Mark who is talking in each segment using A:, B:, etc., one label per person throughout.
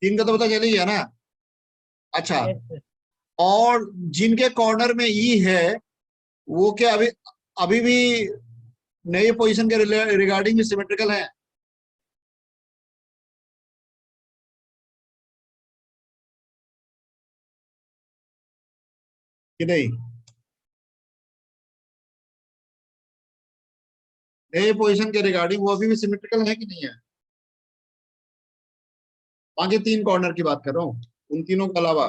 A: तीन का तो पता चल ही गया ना। अच्छा,
B: यस सर।
A: और जिनके कॉर्नर में ई है वो क्या अभी अभी भी नई पोजीशन के रिगार्डिंग सिमेट्रिकल है? कि नहीं? नए पोजीशन के रिगार्डिंग वो अभी भी सिमेट्रिकल है कि नहीं है? बाकी तीन कॉर्नर की बात कर रहा हूँ, उन तीनों के अलावा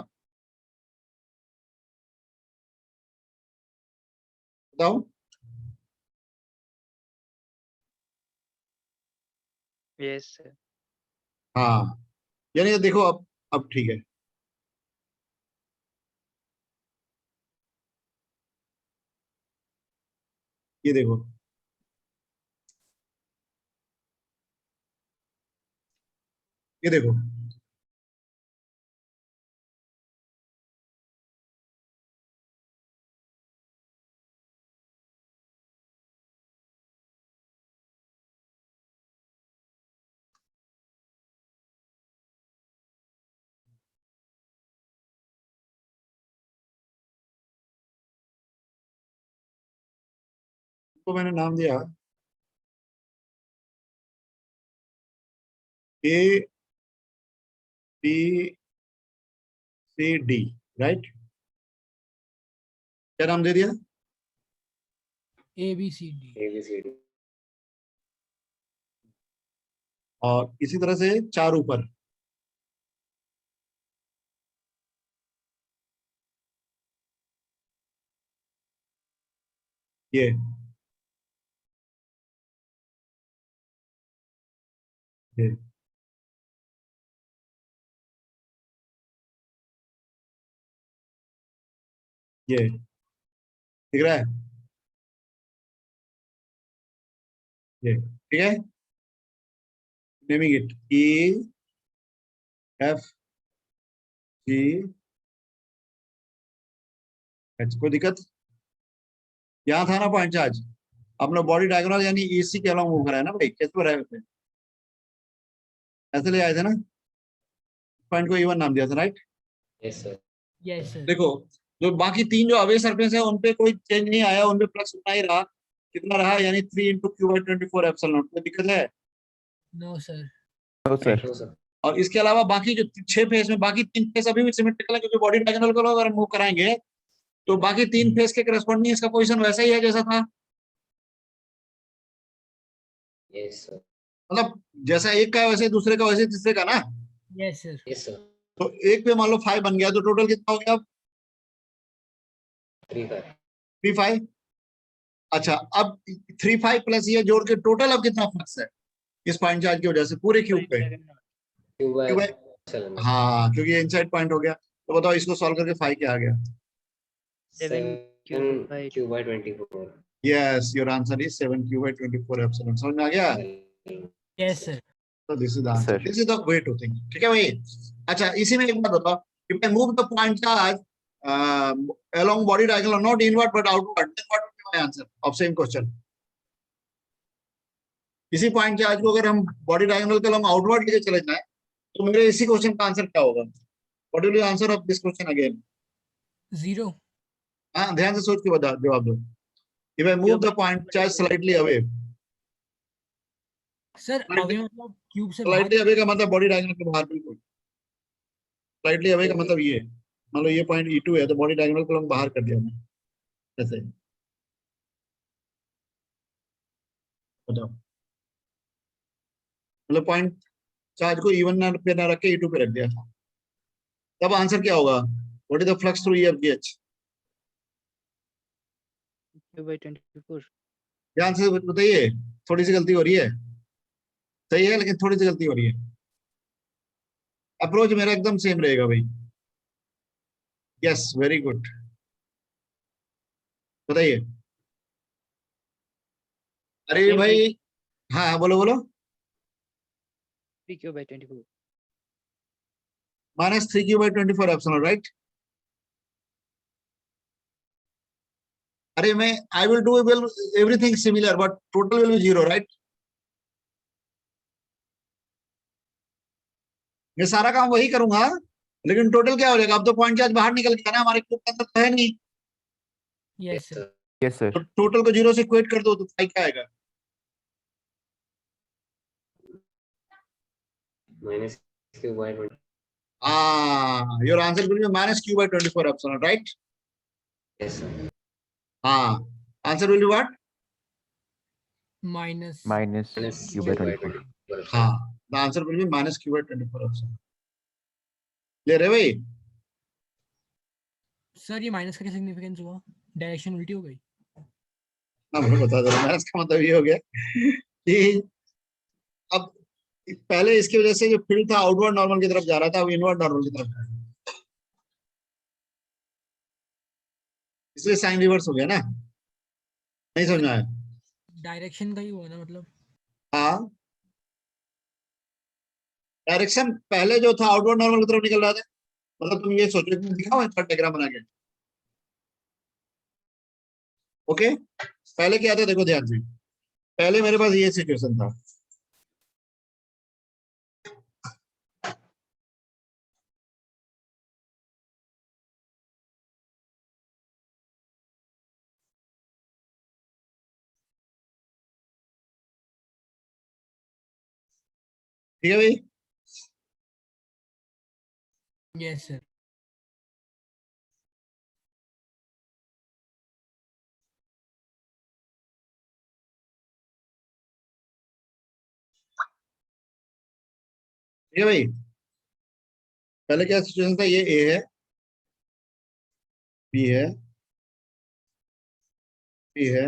A: बताओ।
C: Yes sir.
A: हाँ, यानी देखो अब ठीक है। ये देखो, ये देखो, तो मैंने नाम दिया A B C D, right? क्या नाम दे दिया?
B: ABCD।
A: और इसी तरह से चार ऊपर, ये ये ये दिख रहा है? ये ठीक है। Naming it E F G H. कोई दिक्कत? यहाँ था ना पॉइंट चार्ज, अपना बॉडी डायगोनल यानी ईसी के अलॉन्ग मूव करा है ना भाई, कैसे रहे थे? ऐसे ले आए थे ना, पॉइंट को इवन नाम दिया था, right?
D: Yes sir.
B: Yes sir.
A: देखो, जो बाकी तीन जो अवे सरफेस है उनपे कोई चेंज नहीं आया, उनपे फ्लक्स उतना ही रहा। कितना रहा? यानी 3 × Q/24 कोई दिक्कत है?
B: No sir.
E: No sir.
D: No sir.
A: और इसके अलावा बाकी जो 6 फेस में बाकी 3 फेस अभी भी सिमेट्रिकल है, क्योंकि बॉडी डायगोनल को अगर मूव कराएंगे तो बाकी 3 फेस के करस्पॉन्डिंग इसका पोजीशन वैसा ही है जैसा था।
D: Yes sir.
A: मतलब जैसा एक का है वैसे ही दूसरे का, वैसे ही तीसरे का ना।
B: Yes sir.
D: Yes sir.
A: तो एक पे मान लो 5 बन गया, तो टोटल कितना हो गया?
D: 3/5।
A: 3/5। अच्छा, अब 3/5 प्लस ये जोड़ के टोटल अब कितना फ्लक्स है इस पॉइंट चार्ज की वजह से पूरे क्यूब पे? क्यों भाई?
D: Q/7।
A: हाँ, क्योंकि ये इनसाइड पॉइंट हो गया। तो बताओ इसको सॉल्व करके 5 क्या आ गया?
D: 7Q/24।
A: Yes, your answer is 7Q/24 epsilon. समझ में आ गया?
B: Yes sir.
A: तो this is the answer,
E: Sir.
A: This is the way to think. ठीक है भाई? अच्छा, इसी में एक बात बताओ, if I move the point charge along body diagonal, not inward but outward, then what would be my answer of same question? इसी पॉइंट चार्ज को अगर हम बॉडी डायगोनल के along आउटवर्ड लेके चले जाए तो मेरे इसी क्वेश्चन का आंसर क्या होगा? What will you answer of this question again?
B: 0।
A: हाँ, ध्यान से सोच के बता, जवाब दो। if I move the point charge slightly away,
B: sir अभी मतलब क्यूब से
A: slightly
B: बाहर।
A: away का मतलब बॉडी डायगोनल के बाहर, बिल्कुल। slightly away का मतलब ये, मान लो ये पॉइंट E2 है तो बॉडी डायगोनल को हम बाहर कर दिया हमने, ऐसे। बताओ, मतलब पॉइंट चार्ज को E1 पे ना रख के E2 पे रख दिया, तब आंसर क्या होगा? What is the flux through EFGH?
C: Q/24।
A: ध्यान से बताइए, थोड़ी सी गलती हो रही है, सही है लेकिन थोड़ी सी गलती हो रही है। अप्रोच मेरा एकदम सेम रहेगा भाई। Yes, very good. बताइए। अरे भाई, हाँ हाँ, बोलो बोलो।
C: 3Q/24।
A: -3Q/24 epsilon, right? अरे मैं I will do everything similar but total will be 0, right? मैं सारा काम वही करूंगा, लेकिन टोटल क्या हो जाएगा? अब तो पॉइंट चार्ज बाहर निकल गया ना, हमारे क्यूब के अंदर तो है नहीं।
B: Yes, sir.
E: Yes, sir.
A: तो टोटल को जीरो से इक्वेट कर दो तो फाइव क्या आएगा?
D: minus q by 20.
A: Your answer will be minus q by 24 epsilon, right?
D: Yes, sir.
A: Answer will be what?
B: Minus.
E: Minus
D: Minus
E: q
D: q
E: by
D: by
E: 24.
D: 24.
A: The answer will be minus q by 24 epsilon. Clear है भाई?
B: Sir ये minus का क्या significance हुआ? Direction उल्टी हो गई?
A: ना मुझे बता दो। माइनस का मतलब ये हो गया कि अब पहले इसकी वजह से जो फील्ड था आउटवर्ड नॉर्मल की तरफ जा रहा था, अब इनवर्ड नॉर्मल की तरफ जा रहा है, इसलिए साइन रिवर्स हो गया ना। नहीं समझ में आया?
B: डायरेक्शन का ही हुआ ना मतलब?
A: हाँ, डायरेक्शन पहले जो था आउटवर्ड नॉर्मल की तरफ निकल रहा था। मतलब तुम ये सोचो कि दिखाओ इसका डायग्राम बना के। ओके, पहले क्या था देखो ध्यान से। पहले मेरे पास ये सिचुएशन था, ठीक है भाई?
B: Yes, sir.
A: ठीक है भाई? पहले क्या सिचुएशन था? ये ए है, बी है, सी है,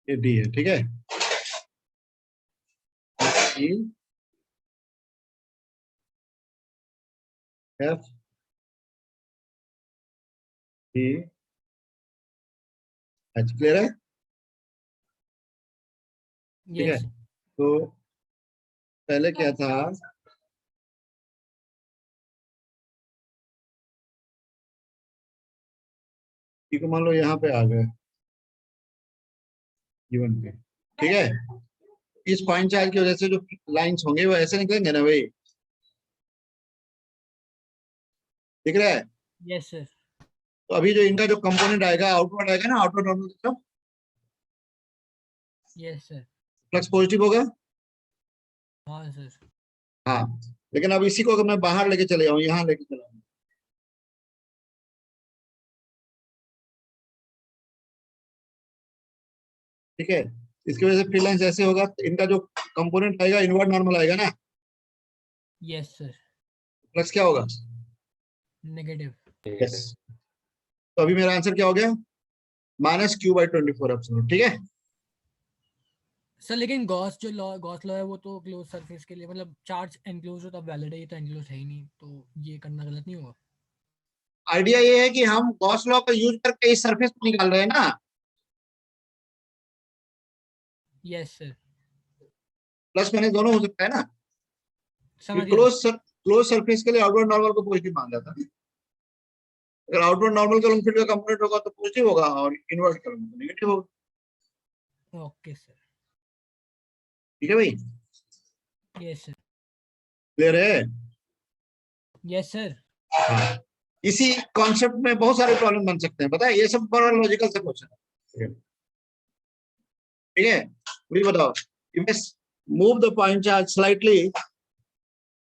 A: ये डी है। ठीक है? ई, एफ, डी, एच। क्लियर है? ठीक है?
B: Yes.
A: तो पहले क्या था? ई को मान लो यहाँ पे आ गए, गिवन पे। ठीक है? इस पॉइंट चार्ज की वजह से जो लाइंस होंगे वो ऐसे निकलेंगे ना भाई? दिख रहा है?
B: Yes, sir.
A: तो अभी जो इनका जो कंपोनेंट आएगा आउटवर्ड आएगा ना, आउटवर्ड नॉर्मल की तरफ,
B: Yes, sir.
A: फ्लक्स पॉजिटिव होगा।
B: हाँ सर.
A: हाँ, लेकिन अब इसी को अगर मैं बाहर लेके चले जाऊं, यहाँ लेके चला जाऊं, ठीक है, इसकी वजह से फ्री लाइंस ऐसे होगा, तो इनका जो कंपोनेंट आएगा इनवर्ड नॉर्मल आएगा ना,
B: Yes, sir.
A: फ्लक्स क्या होगा?
B: Negative.
A: यस। तो अभी मेरा आंसर क्या हो गया? Minus Q by 24 epsilon. ठीक है?
B: सर लेकिन गॉस लॉ है वो तो क्लोज सरफेस के लिए, मतलब चार्ज एनक्लोज हो तब वैलिड है, ये तो एनक्लोज है ही नहीं, तो ये करना गलत नहीं होगा?
A: आइडिया ये है कि हम गॉस लॉ का यूज करके इस सरफेस को निकाल रहे हैं ना।
B: Yes sir.
A: प्लस माइनस दोनों हो सकता है ना।
B: समझ गया सर.
A: क्लोज सरफेस के लिए आउटवर्ड नॉर्मल को पॉजिटिव मान जाता है। अगर आउटवर्ड नॉर्मल का फील्ड का कंपोनेंट होगा तो पॉजिटिव होगा, और इनवर्ट करूंगा तो नेगेटिव होगा।
B: Okay sir.
A: ठीक है भाई?
B: Yes sir.
A: क्लियर है?
B: Yes sir.
A: हाँ, इसी कॉन्सेप्ट में बहुत सारे प्रॉब्लम बन सकते हैं, पता है? ये सब बड़ा लॉजिकल से क्वेश्चन है। ठीक है? मुझे बताओ, if move the point charge slightly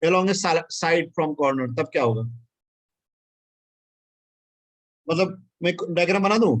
A: along a side from corner, तब क्या होगा? मतलब मैं डायग्राम बना दूं?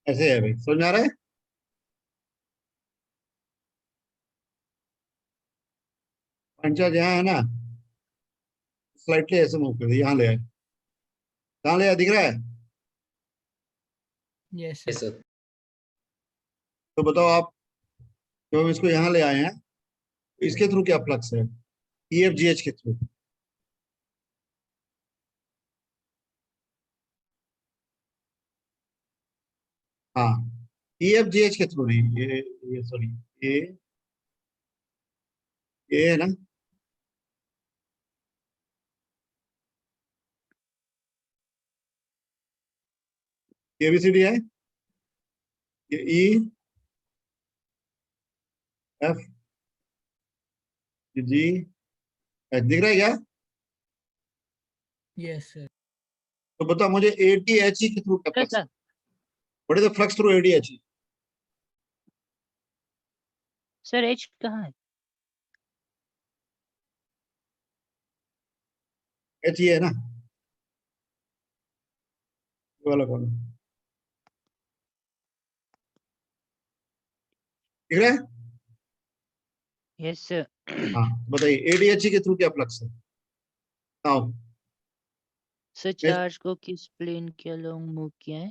A: ऐसे है भाई, समझ में आ रहा है? पॉइंट चार्ज यहाँ है ना, स्लाइटली ऐसे मूव कर दिया, यहाँ ले आए, कहाँ ले आए दिख रहा है?
B: Yes
D: Yes,
B: sir.
D: sir.
A: तो बताओ आप, जब हम इसको यहाँ ले आए हैं, तो इसके थ्रू क्या फ्लक्स है? EFGH के थ्रू। हाँ, EFGH के थ्रू नहीं, ये सॉरी, ये है ना, ABCD है, ये EFGH दिख रहा है क्या?
B: Yes sir.
A: तो बताओ मुझे ADHE के थ्रू क्या फ्लक्स है?
C: Sir
A: what is the flux through ADHE?
C: Sir H कहाँ है?
A: HE है ना, ये वाला कौन है? दिख रहा है?
C: Yes sir.
A: हाँ, बताइए ADHE के थ्रू क्या फ्लक्स है? नाउ
C: सर चार्ज को किस प्लेन के अलोंग मूव किया है?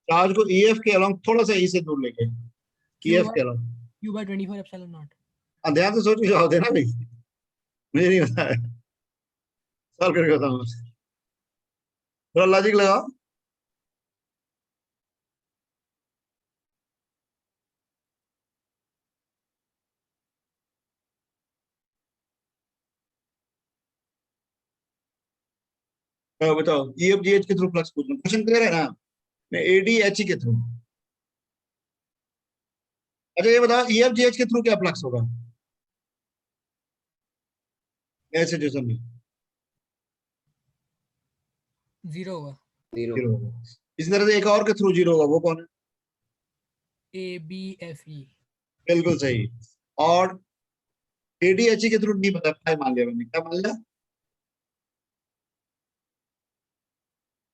A: चार्ज को EF के अलोंग थोड़ा सा E से दूर लेके, EF के अलोंग।
B: Q/24 epsilon not.
A: ध्यान से सोच के जवाब देना भाई, मुझे नहीं पता है, सॉल्व करके बताऊंगा, थोड़ा लॉजिक लगाओ। बताओ EFGH के थ्रू फ्लक्स पूछ रहा हूँ, क्वेश्चन क्लियर है ना? मैं ADHE के थ्रू। अच्छा ये बताओ EFGH के थ्रू क्या फ्लक्स होगा ऐसे सिचुएशन में?
B: 0 होगा।
D: 0.
A: जीरो होगा। इसी तरह से एक और के थ्रू जीरो होगा, वो कौन है?
B: ABFE।
A: बिल्कुल सही। और ADHE के थ्रू नहीं पता, क्या मान लिया मैंने, क्या मान लिया?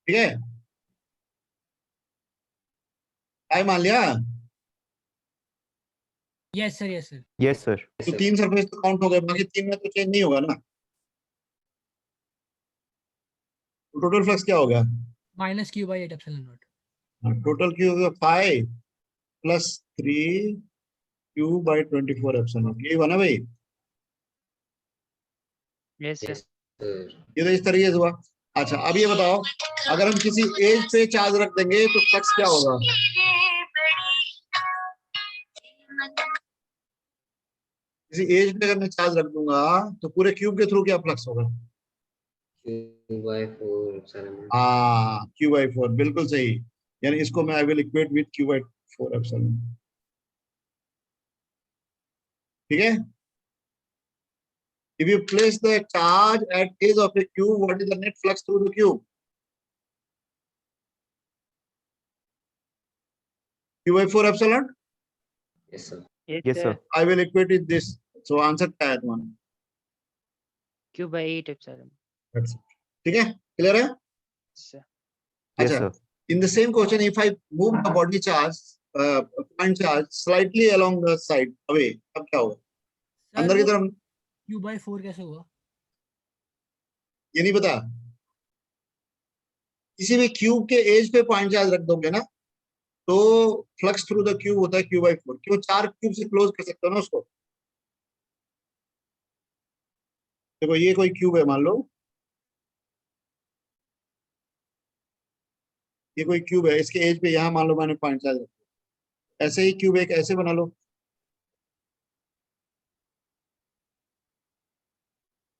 A: ठीक है, क्या मान लिया?
B: Yes sir yes sir.
E: Yes sir.
D: Yes,
A: तो
D: sir.
A: 3 सरफेस तो काउंट हो गए, बाकी 3 में तो चेंज नहीं होगा ना, तो टोटल फ्लक्स क्या हो गया?
B: -Q/8 epsilon not.
A: Total Q हो गया 5 + 3Q/24 एप्सिलॉन, यही बना भाई।
C: Yes sir.
D: Yes, sir.
A: ये तो इस तरीके से हुआ। अच्छा अब ये बताओ, अगर हम किसी एज पे चार्ज रख देंगे तो फ्लक्स क्या होगा? किसी एज पे अगर मैं चार्ज रख दूंगा तो पूरे क्यूब के थ्रू क्या फ्लक्स होगा?
D: Q/4 epsilon naught.
A: हाँ, Q/4 बिल्कुल सही। यानी इसको मैं I will equate with Q/4 epsilon, ठीक है? If you place the charge at edge of a cube, what is the net flux through the cube? Q/4 epsilon.
D: Yes, sir.
E: Yes sir.
A: I will equate it this. So answer क्या है तुम्हारा?
C: Q/8 epsilon.
A: That's it. ठीक है, clear है?
C: Sir
E: yes
A: अच्छा,
E: sir.
A: in the same question, if I move the body charge, point charge slightly along the side away, अब क्या होगा?
B: सर
A: अंदर की
B: वो
A: तरफ,
B: Q/4 कैसे हुआ?
A: ये नहीं पता? किसी भी क्यूब के एज पे पॉइंट चार्ज रख दोगे ना, तो फ्लक्स थ्रू द क्यूब होता है Q/4। क्यों? 4 क्यूब से क्लोज कर सकते हो ना उसको। देखो ये कोई क्यूब है मान लो, ये कोई क्यूब है, इसके एज पे यहाँ मान लो मैंने पॉइंट चार्ज रखा, ऐसे ही क्यूब एक ऐसे बना लो,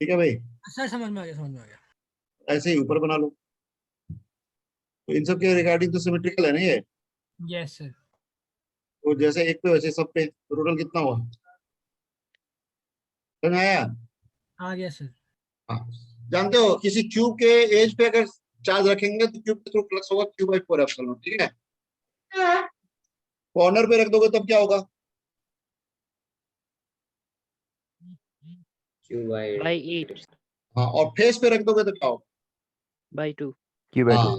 A: ठीक है भाई?
B: सर समझ में आ गया समझ में आ गया।
A: ऐसे ही ऊपर बना लो, तो इन सब के रिगार्डिंग तो सिमेट्रिकल है ना ये,
B: यस सर।
A: तो जैसे एक पे वैसे सब पे, टोटल कितना हुआ? समझ में आया?
B: आ गया सर।
A: हाँ, जानते हो किसी क्यूब के एज पे अगर चार्ज रखेंगे तो क्यूब के थ्रू फ्लक्स होगा Q/4 एप्सिलॉन, ठीक है? कॉर्नर पे रख दोगे तब क्या होगा?
D: Q/8.
C: बाई 8
A: हाँ, और फेस पे रख दोगे तो क्या होगा?
C: बाई 2।
E: Q/2।
A: हाँ,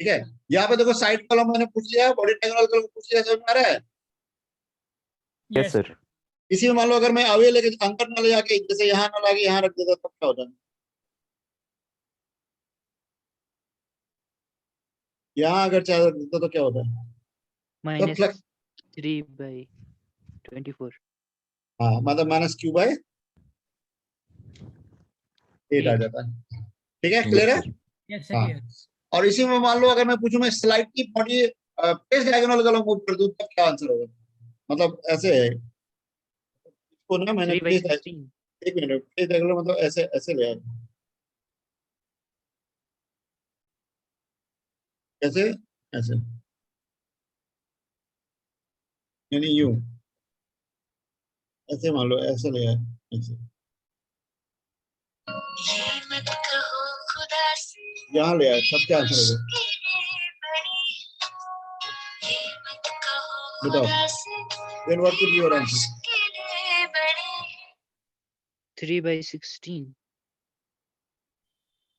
A: ठीक है, यहाँ पे देखो साइड कॉलम मैंने पूछ लिया, बॉडी डायगोनल कॉलम पूछ लिया, समझ में आ रहा है?
E: Yes, sir.
A: इसी में मान लो अगर मैं अवे लेके अंदर ना ले जाके जैसे यहाँ ना लाके यहाँ रख देता तब क्या होता है? यहाँ अगर चाहे रख देता तो क्या होता है?
C: Minus
A: flux
C: 3/24।
A: हाँ, मतलब माइनस क्यू बाय 8 आ
C: 8।
A: जाता है। ठीक है, क्लियर है?
B: यस सर
A: हाँ।
B: क्लियर।
A: और इसी में मान लो अगर मैं पूछूं मैं slightly body page diagonal column move कर दूं तब क्या आंसर होगा? मतलब ऐसे है इसको ना मैंने
C: 3/16।
A: एक मिनट, पेज डायगोनल मतलब ऐसे ऐसे ले आया, कैसे? ऐसे, यानी यूं, ऐसे मान लो ऐसे ले आया, ऐसे यहाँ ले आया, सब क्या आंसर होगा बताओ? Then what will be your answer?
C: 3/16।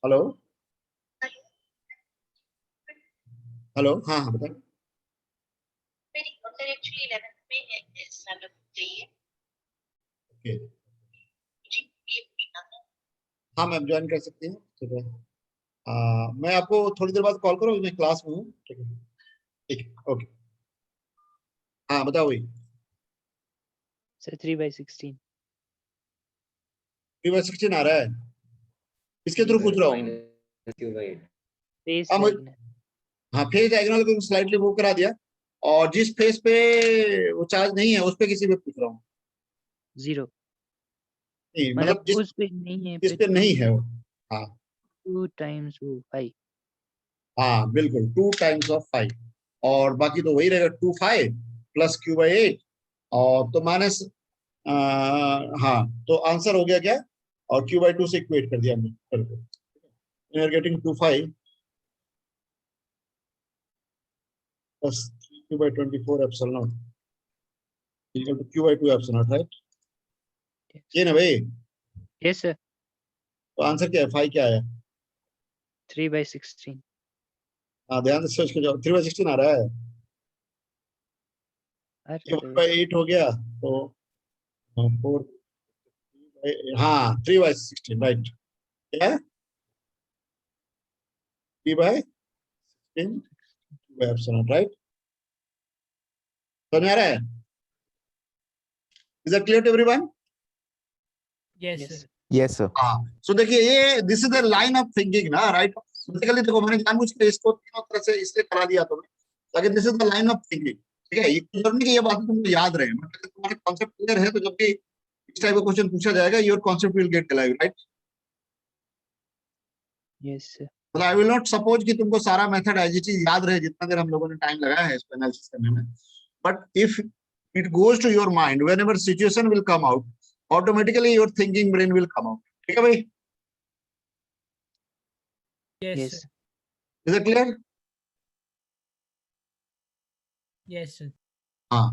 A: Hello hello, हाँ हाँ बताओ। ओके, हाँ मैम ज्वाइन कर सकती हूँ, ठीक है। मैं आपको थोड़ी देर बाद कॉल करूँ, मैं क्लास में हूँ, ठीक है? ठीक है, ओके। हाँ बताओ भाई।
C: सर 3/16।
A: 3/16 आ रहा है, इसके थ्रू पूछ रहा हूँ।
D: Minus Q by 8।
C: फेस
A: हाँ
C: डायगोनल।
A: हाँ, फेस डायगोनल को स्लाइटली मूव करा दिया, और जिस फेस पे वो चार्ज नहीं है उस पे किसी पे पूछ रहा हूँ।
C: 0।
A: नहीं
C: मतलब
A: मतलब जिस
C: उस पे नहीं है,
A: जिस पे नहीं है वो। हाँ
C: 2 टाइम्स वो 5।
A: हाँ बिल्कुल, 2 टाइम्स ऑफ 5, और बाकी तो वही रहेगा 2 5 प्लस क्यू बाई 8, और तो माइनस, हाँ तो आंसर हो गया क्या? और क्यू बाई 2 से इक्वेट कर दिया हमने, we are getting 2 5 plus q by 24 epsilon naught equal to q by 2 epsilon naught, right? ये ना भाई,
C: यस सर।
A: तो आंसर क्या है? 5 क्या आया?
C: 3/16।
A: हाँ ध्यान से सोच के जाओ, 3/16 आ रहा है,
C: अरे
A: 8 हो गया तो 4, हाँ 3/16, राइट? क्या है? 3/16 एप्सिलॉन, राइट? समझ आ रहा है? Is that clear to everyone?
B: Yes
C: yes
B: sir.
E: Yes, sir.
A: हाँ, सो देखिए ये this is the line of thinking ना, राइट? बेसिकली देखो मैंने जानबूझ के इसको तीनों तरह से इसलिए करा दिया तुम्हें ताकि this is the line of thinking, ठीक है? ये जरूरी कि ये बातें तुमको याद रहे, मतलब अगर तुम्हारे कॉन्सेप्ट क्लियर है तो जब भी इस टाइप का क्वेश्चन पूछा जाएगा your concept will get alive, right?
C: Yes sir.
A: मतलब आई विल नॉट सपोज कि तुमको सारा मेथड एज इट इज याद रहे जितना देर हम लोगों ने टाइम लगाया है इसको एनालिसिस करने में, but if it goes to your mind whenever situation will come out, automatically your thinking brain will come out, ठीक है भाई?
B: Yes
C: yes
B: sir.
A: Is it clear?
B: Yes sir.
A: हाँ,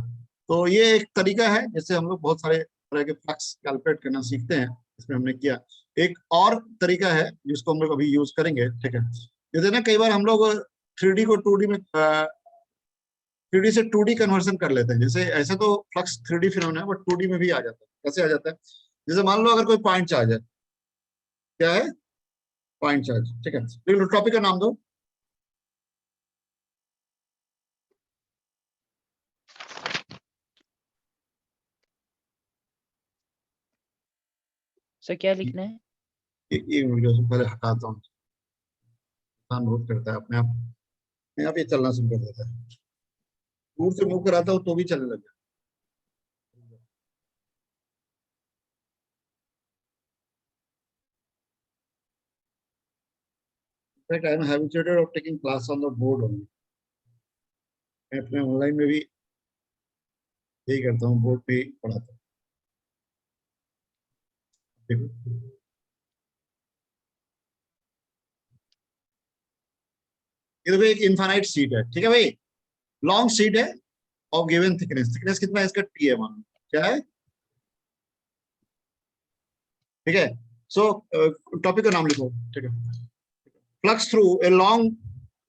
A: तो ये एक तरीका है जैसे हम लोग बहुत सारे तरह के फ्लक्स कैलकुलेट करना सीखते हैं, इसमें हमने किया। एक और तरीका है जिसको हम लोग अभी यूज करेंगे, ठीक है? जैसे ना कई बार हम लोग 3D को 2D में 3D से 2D कन्वर्सन कर लेते हैं, जैसे ऐसे तो फ्लक्स 3D फिनोमेना है बट 2D में भी आ जाता है। कैसे आ जाता है? जैसे मान लो अगर कोई पॉइंट चार्ज है, क्या है? पॉइंट चार्ज, ठीक है? टॉपिक का नाम दो।
C: सर क्या लिखना है?
A: एक वीडियो से पहले हटाता हूँ, बहुत करता है अपने आप ये चलना शुरू कर देता है, दूर से मूव कराता हूँ तो भी चलने लग जाता है। I am habituated of taking class on the board only. मैं अपने ऑनलाइन में भी यही करता हूँ, बोर्ड पे ही पढ़ाता हूँ। देखो ये देखो एक इनफाइनाइट शीट है, ठीक है भाई? लॉन्ग शीट है ऑफ गिवन थिकनेस, थिकनेस कितना है इसका? टी है, मान लो क्या है, ठीक है? सो टॉपिक का नाम लिखो, ठीक है? Flux through a long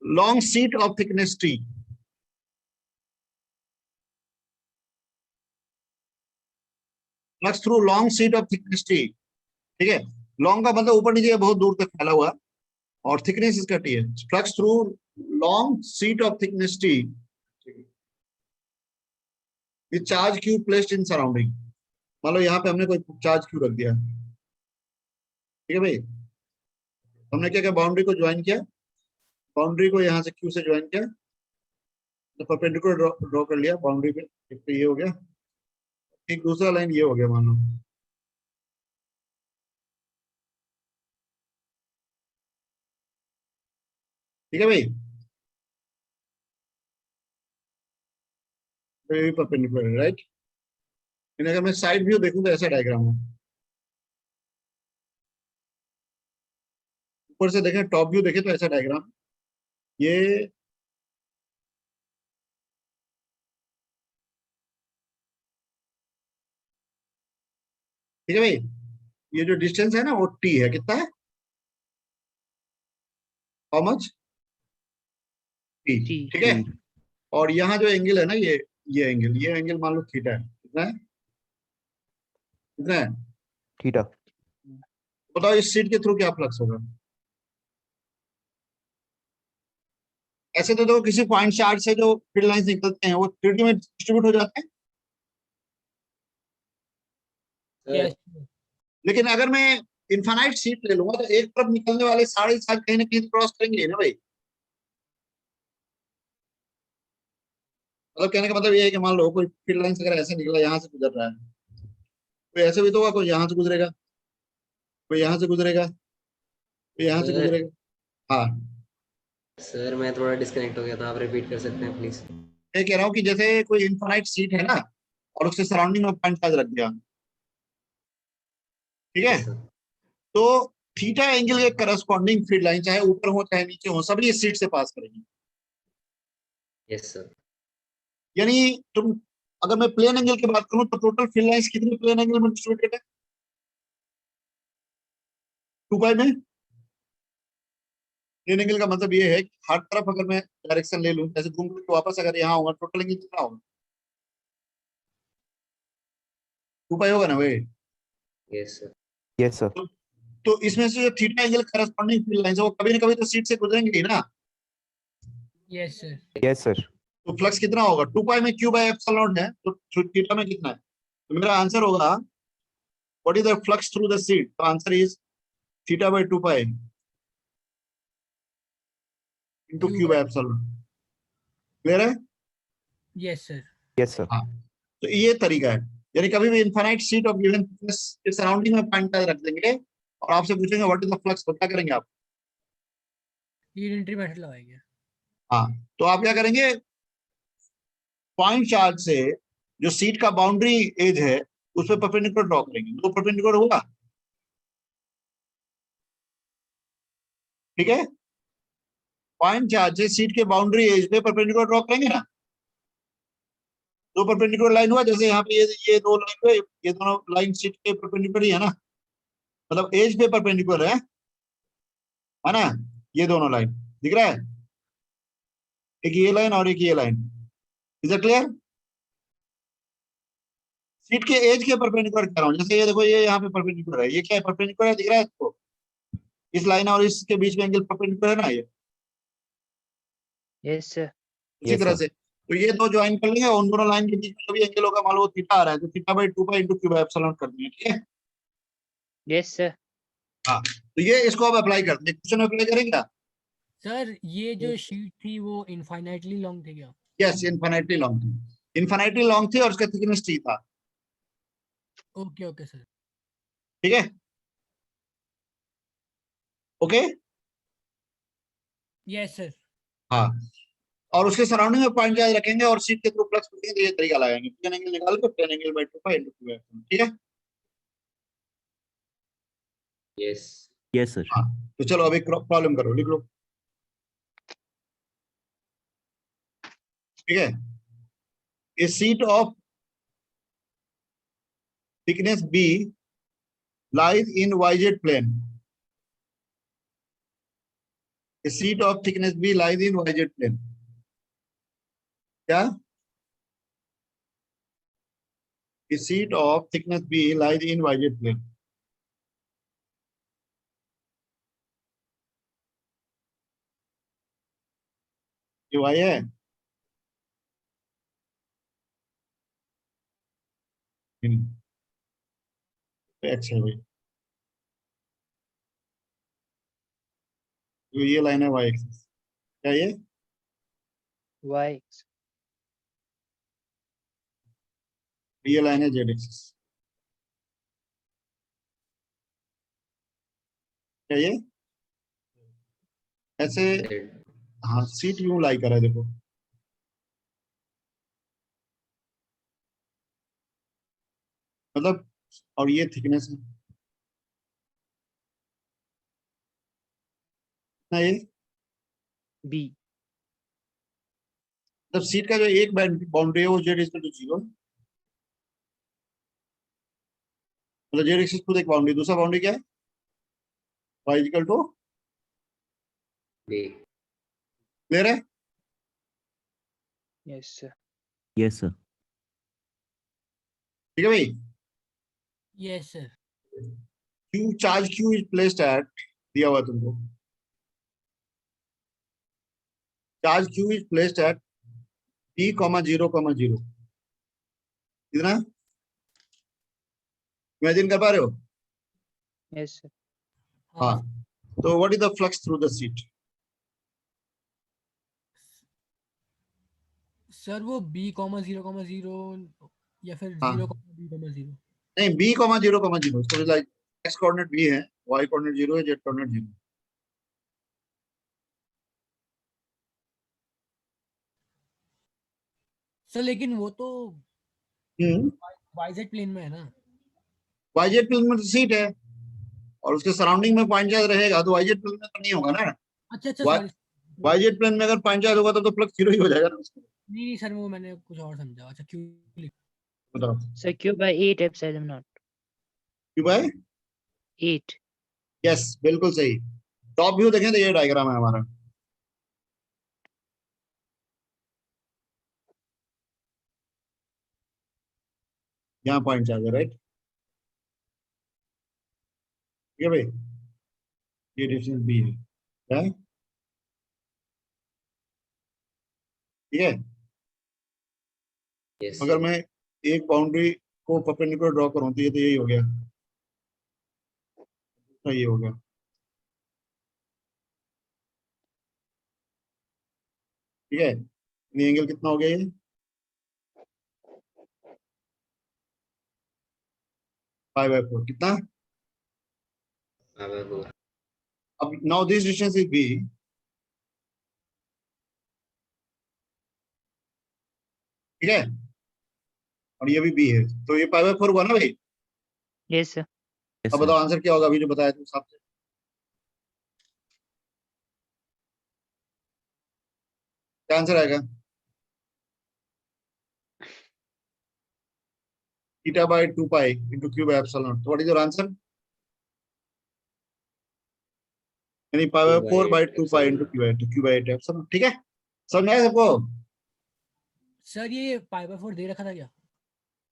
A: long sheet of thickness T. Flux through long sheet of thickness T. ठीक है, लॉन्ग का मतलब ऊपर नीचे बहुत दूर तक फैला हुआ, और थिकनेस इसका टी है. Flux through long sheet of thickness T with charge Q placed in surrounding. मान लो यहाँ पे हमने कोई चार्ज क्यू रख दिया, ठीक है भाई. हमने क्या किया, बाउंड्री को ज्वाइन किया, बाउंड्री को यहाँ से क्यू से ज्वाइन किया, तो परपेंडिकुलर ड्रॉ कर लिया बाउंड्री पे. एक तो ये हो गया, एक दूसरा लाइन ये हो गया मान लो. ठीक है भाई, परपेंडिकुलर है, राइट. अगर मैं साइड व्यू देखूं तो ऐसा डायग्राम है. ऊपर से देखें, टॉप व्यू देखें तो ऐसा डायग्राम. ये ठीक है भाई, ये जो डिस्टेंस है ना वो टी है. कितना है, हाउ मच, टी.
C: T.
A: ठीक है, और यहाँ जो एंगल है ना, ये एंगल मान लो थीटा है. कितना है, कितना है,
E: थीटा.
A: बताओ इस शीट के थ्रू क्या फ्लक्स होगा. ऐसे तो देखो, किसी पॉइंट चार्ज से जो फील्ड लाइंस निकलते हैं वो 3D में डिस्ट्रीब्यूट हो जाते हैं.
B: यस
A: लेकिन अगर मैं इनफाइनाइट शीट ले लूंगा तो एक तरफ निकलने वाले सारे चार्ज कहीं ना कहीं क्रॉस करेंगे ना भाई. मतलब कहने का मतलब ये है कि मान लो कोई फील्ड लाइन अगर ऐसे निकला, यहाँ से गुजर रहा है, कोई ऐसे भी तो होगा, कोई यहाँ से गुजरेगा, कोई यहाँ से गुजरेगा, कोई यहाँ से
D: सर
A: गुजरेगा. हाँ,
D: सर मैं थोड़ा डिस्कनेक्ट हो गया था, आप रिपीट कर सकते हैं प्लीज.
A: मैं कह रहा हूँ कि जैसे कोई इनफाइनाइट सीट है ना, और उसके सराउंडिंग में पॉइंट चार्ज रख दिया, ठीक है,
D: यस सर.
A: तो थीटा एंगल के करस्पॉन्डिंग फील्ड लाइन चाहे ऊपर हो चाहे नीचे हो, सभी इस सीट से पास करेंगी.
D: Yes sir.
A: यानी तुम, अगर मैं प्लेन एंगल की बात करूं तो टोटल फील्ड लाइंस कितनी प्लेन एंगल में डिस्ट्रीब्यूटेड है, 2 पाई में. प्लेन एंगल का मतलब ये है कि हर तरफ अगर मैं डायरेक्शन ले लूं, जैसे घूम के वापस अगर यहाँ होगा, टोटल एंगल कितना होगा, 2 पाई होगा ना भाई.
D: Yes sir.
E: Yes sir.
A: तो इसमें से जो theta angle corresponding field lines है वो कभी ना कभी तो सीट से गुजरेंगे ही ना.
B: Yes sir.
E: Yes sir.
A: तो फ्लक्स कितना होगा, 2 पाई में क्यू बाय एप्सिलॉन नॉट है, तो थीटा में कितना है. तो मेरा आंसर होगा, what is the flux through the sheet. तो answer is theta by 2 pi into
B: Q
A: Q
B: by-
A: by epsilon. Clear है.
B: Yes sir.
E: Yes sir.
A: हाँ, तो ये तरीका है. यानी कभी भी infinite sheet of given thickness के सराउंडिंग में पॉइंट चार्ज रख देंगे और आपसे पूछेंगे व्हाट इज द फ्लक्स, तो क्या करेंगे आप.
B: यूनिटरी मेथड लगाएंगे.
A: हाँ, तो आप क्या करेंगे, पॉइंट चार्ज से जो सीट का बाउंड्री एज है उस पर परपेंडिकुलर ड्रॉ करेंगे. दो परपेंडिकुलर होगा, ठीक है. पॉइंट चार्ज से सीट के बाउंड्री एज पे परपेंडिकुलर ड्रॉ करेंगे ना. दो परपेंडिकुलर लाइन हुआ, जैसे यहाँ पे ये दो लाइन हुए, ये दोनों लाइन सीट के परपेंडिकुलर ही है ना, मतलब एज पे परपेंडिकुलर है ना. ये दोनों लाइन दिख रहा है, एक ये लाइन और एक ये line. Is it clear. Seat के एज के परपेंडिकुलर कह रहा हूँ. जैसे ये देखो, ये यहाँ पे परपेंडिकुलर है, ये क्या है, परपेंडिकुलर है, दिख रहा है इसको. इस लाइन और इसके बीच में एंगल परपेंडिकुलर है ना ये.
C: Yes, sir.
A: इसी
E: Yes,
A: तरह
E: sir.
A: से तो ये दो ज्वाइन कर लेंगे, उन दोनों लाइन के बीच में जो भी एंगल होगा, मान लो थीटा आ रहा है, तो theta by 2 pi into q by epsilon कर देंगे. ठीक है.
C: Yes, sir.
A: हाँ, तो ये इसको अब अप्लाई कर देंगे. क्वेश्चन अप्लाई करेंगे क्या.
B: सर ये जो शीट थी वो इनफाइनाइटली लॉन्ग थी क्या.
A: यस, इनफाइनाइटली लॉन्ग थी. इनफाइनाइटली लॉन्ग थी और उसका थिकनेस टी था.
B: Okay okay sir.
A: ठीक है, ओके.
B: Yes sir.
A: हाँ, और उसके सराउंडिंग में पॉइंट चार्ज रखेंगे और सीट के थ्रू फ्लक्स पूछेंगे, ये तरीका लगाएंगे. प्लेन एंगल निकाल के plane angle by 2 pi into q by epsilon. ठीक है.
D: यस.
E: Yes sir.
A: हाँ, तो चलो अब एक प्रॉब्लम करो, लिख लो. ठीक है. A sheet of thickness B lies in YZ plane A sheet of thickness B lies in YZ plane. क्या? A sheet of thickness B lies in YZ plane. ये Y है. X है भाई. तो ये लाइन है Y एक्सिस. क्या ये?
C: Y.
A: ये लाइन है Z एक्सिस. क्या ये? ऐसे. हाँ, सीट यूं लाई करा है देखो. मतलब, और ये थिकनेस है ना ये.
C: B.
A: मतलब सीट का जो एक बाउंड्री है वो जेड इक्वल टू 0. मतलब जेड एक्सिस खुद एक बाउंड्री, दूसरा बाउंड्री क्या है? y equal to.
D: B.
A: Clear है?
C: Yes, sir.
E: Yes, sir.
A: ठीक है भाई.
B: Yes sir.
A: Q charge Q is placed at, दिया हुआ तुमको. Charge Q is placed at P, 0,0. कितना? इमेजिन कर पा रहे हो?
C: Yes, sir.
A: हाँ. तो what is the flux through the seat?
B: Sir वो B,0,0 या फिर
A: हाँ.
B: 0,B,0.
A: नहीं, B, 0,0. इसको लाइक x कोऑर्डिनेट B है, y कोऑर्डिनेट 0 है, z कोऑर्डिनेट 0.
B: सर लेकिन वो तो
A: हम्म.
B: YZ प्लेन में है ना.
A: yz प्लेन में तो सीट है और उसके सराउंडिंग में पॉइंट चार्ज रहेगा, तो yz प्लेन में तो नहीं होगा ना.
B: अच्छा अच्छा
A: Y-
B: सॉरी.
A: yz प्लेन में अगर पॉइंट चार्ज होगा तो फ्लक्स 0 ही हो जाएगा ना उसका.
B: नहीं सर वो मैंने कुछ और समझा. अच्छा क्यों.
A: बताओ.
C: Sir, Q by 8 epsilon naught.
A: क्यों भाई?
C: 8.
A: यस, बिल्कुल सही. टॉप व्यू देखें तो ये डायग्राम है हमारा. यहाँ पॉइंट चार्ज है, राइट? ठीक है भाई. ये डिस्टेंस बी है. क्या है? ठीक है.
D: Yes,
A: अगर
D: sir.
A: मैं एक बाउंड्री को परपेंडिकुलर ड्रॉ करूं तो ये यही हो गया. तो ये हो गया. ठीक है. ये एंगल कितना हो गया ये? Five by four. कितना?
D: However,
A: अब now this distance is B. ठीक है. और ये भी बी है, तो ये पाई बाई फोर हुआ ना भाई.
C: Yes, sir.
E: Yes,
A: अब
E: sir.
A: बताओ आंसर क्या होगा अभी जो बताया तुम हिसाब से. क्या आंसर आएगा? Theta by 2 pi into Q by epsilon. What is your answer? यानी pi by 4 by 2 pi into Q by 8 epsilon. ठीक है. समझ में आया सबको?
B: सर ये π/4 दे रखा था क्या.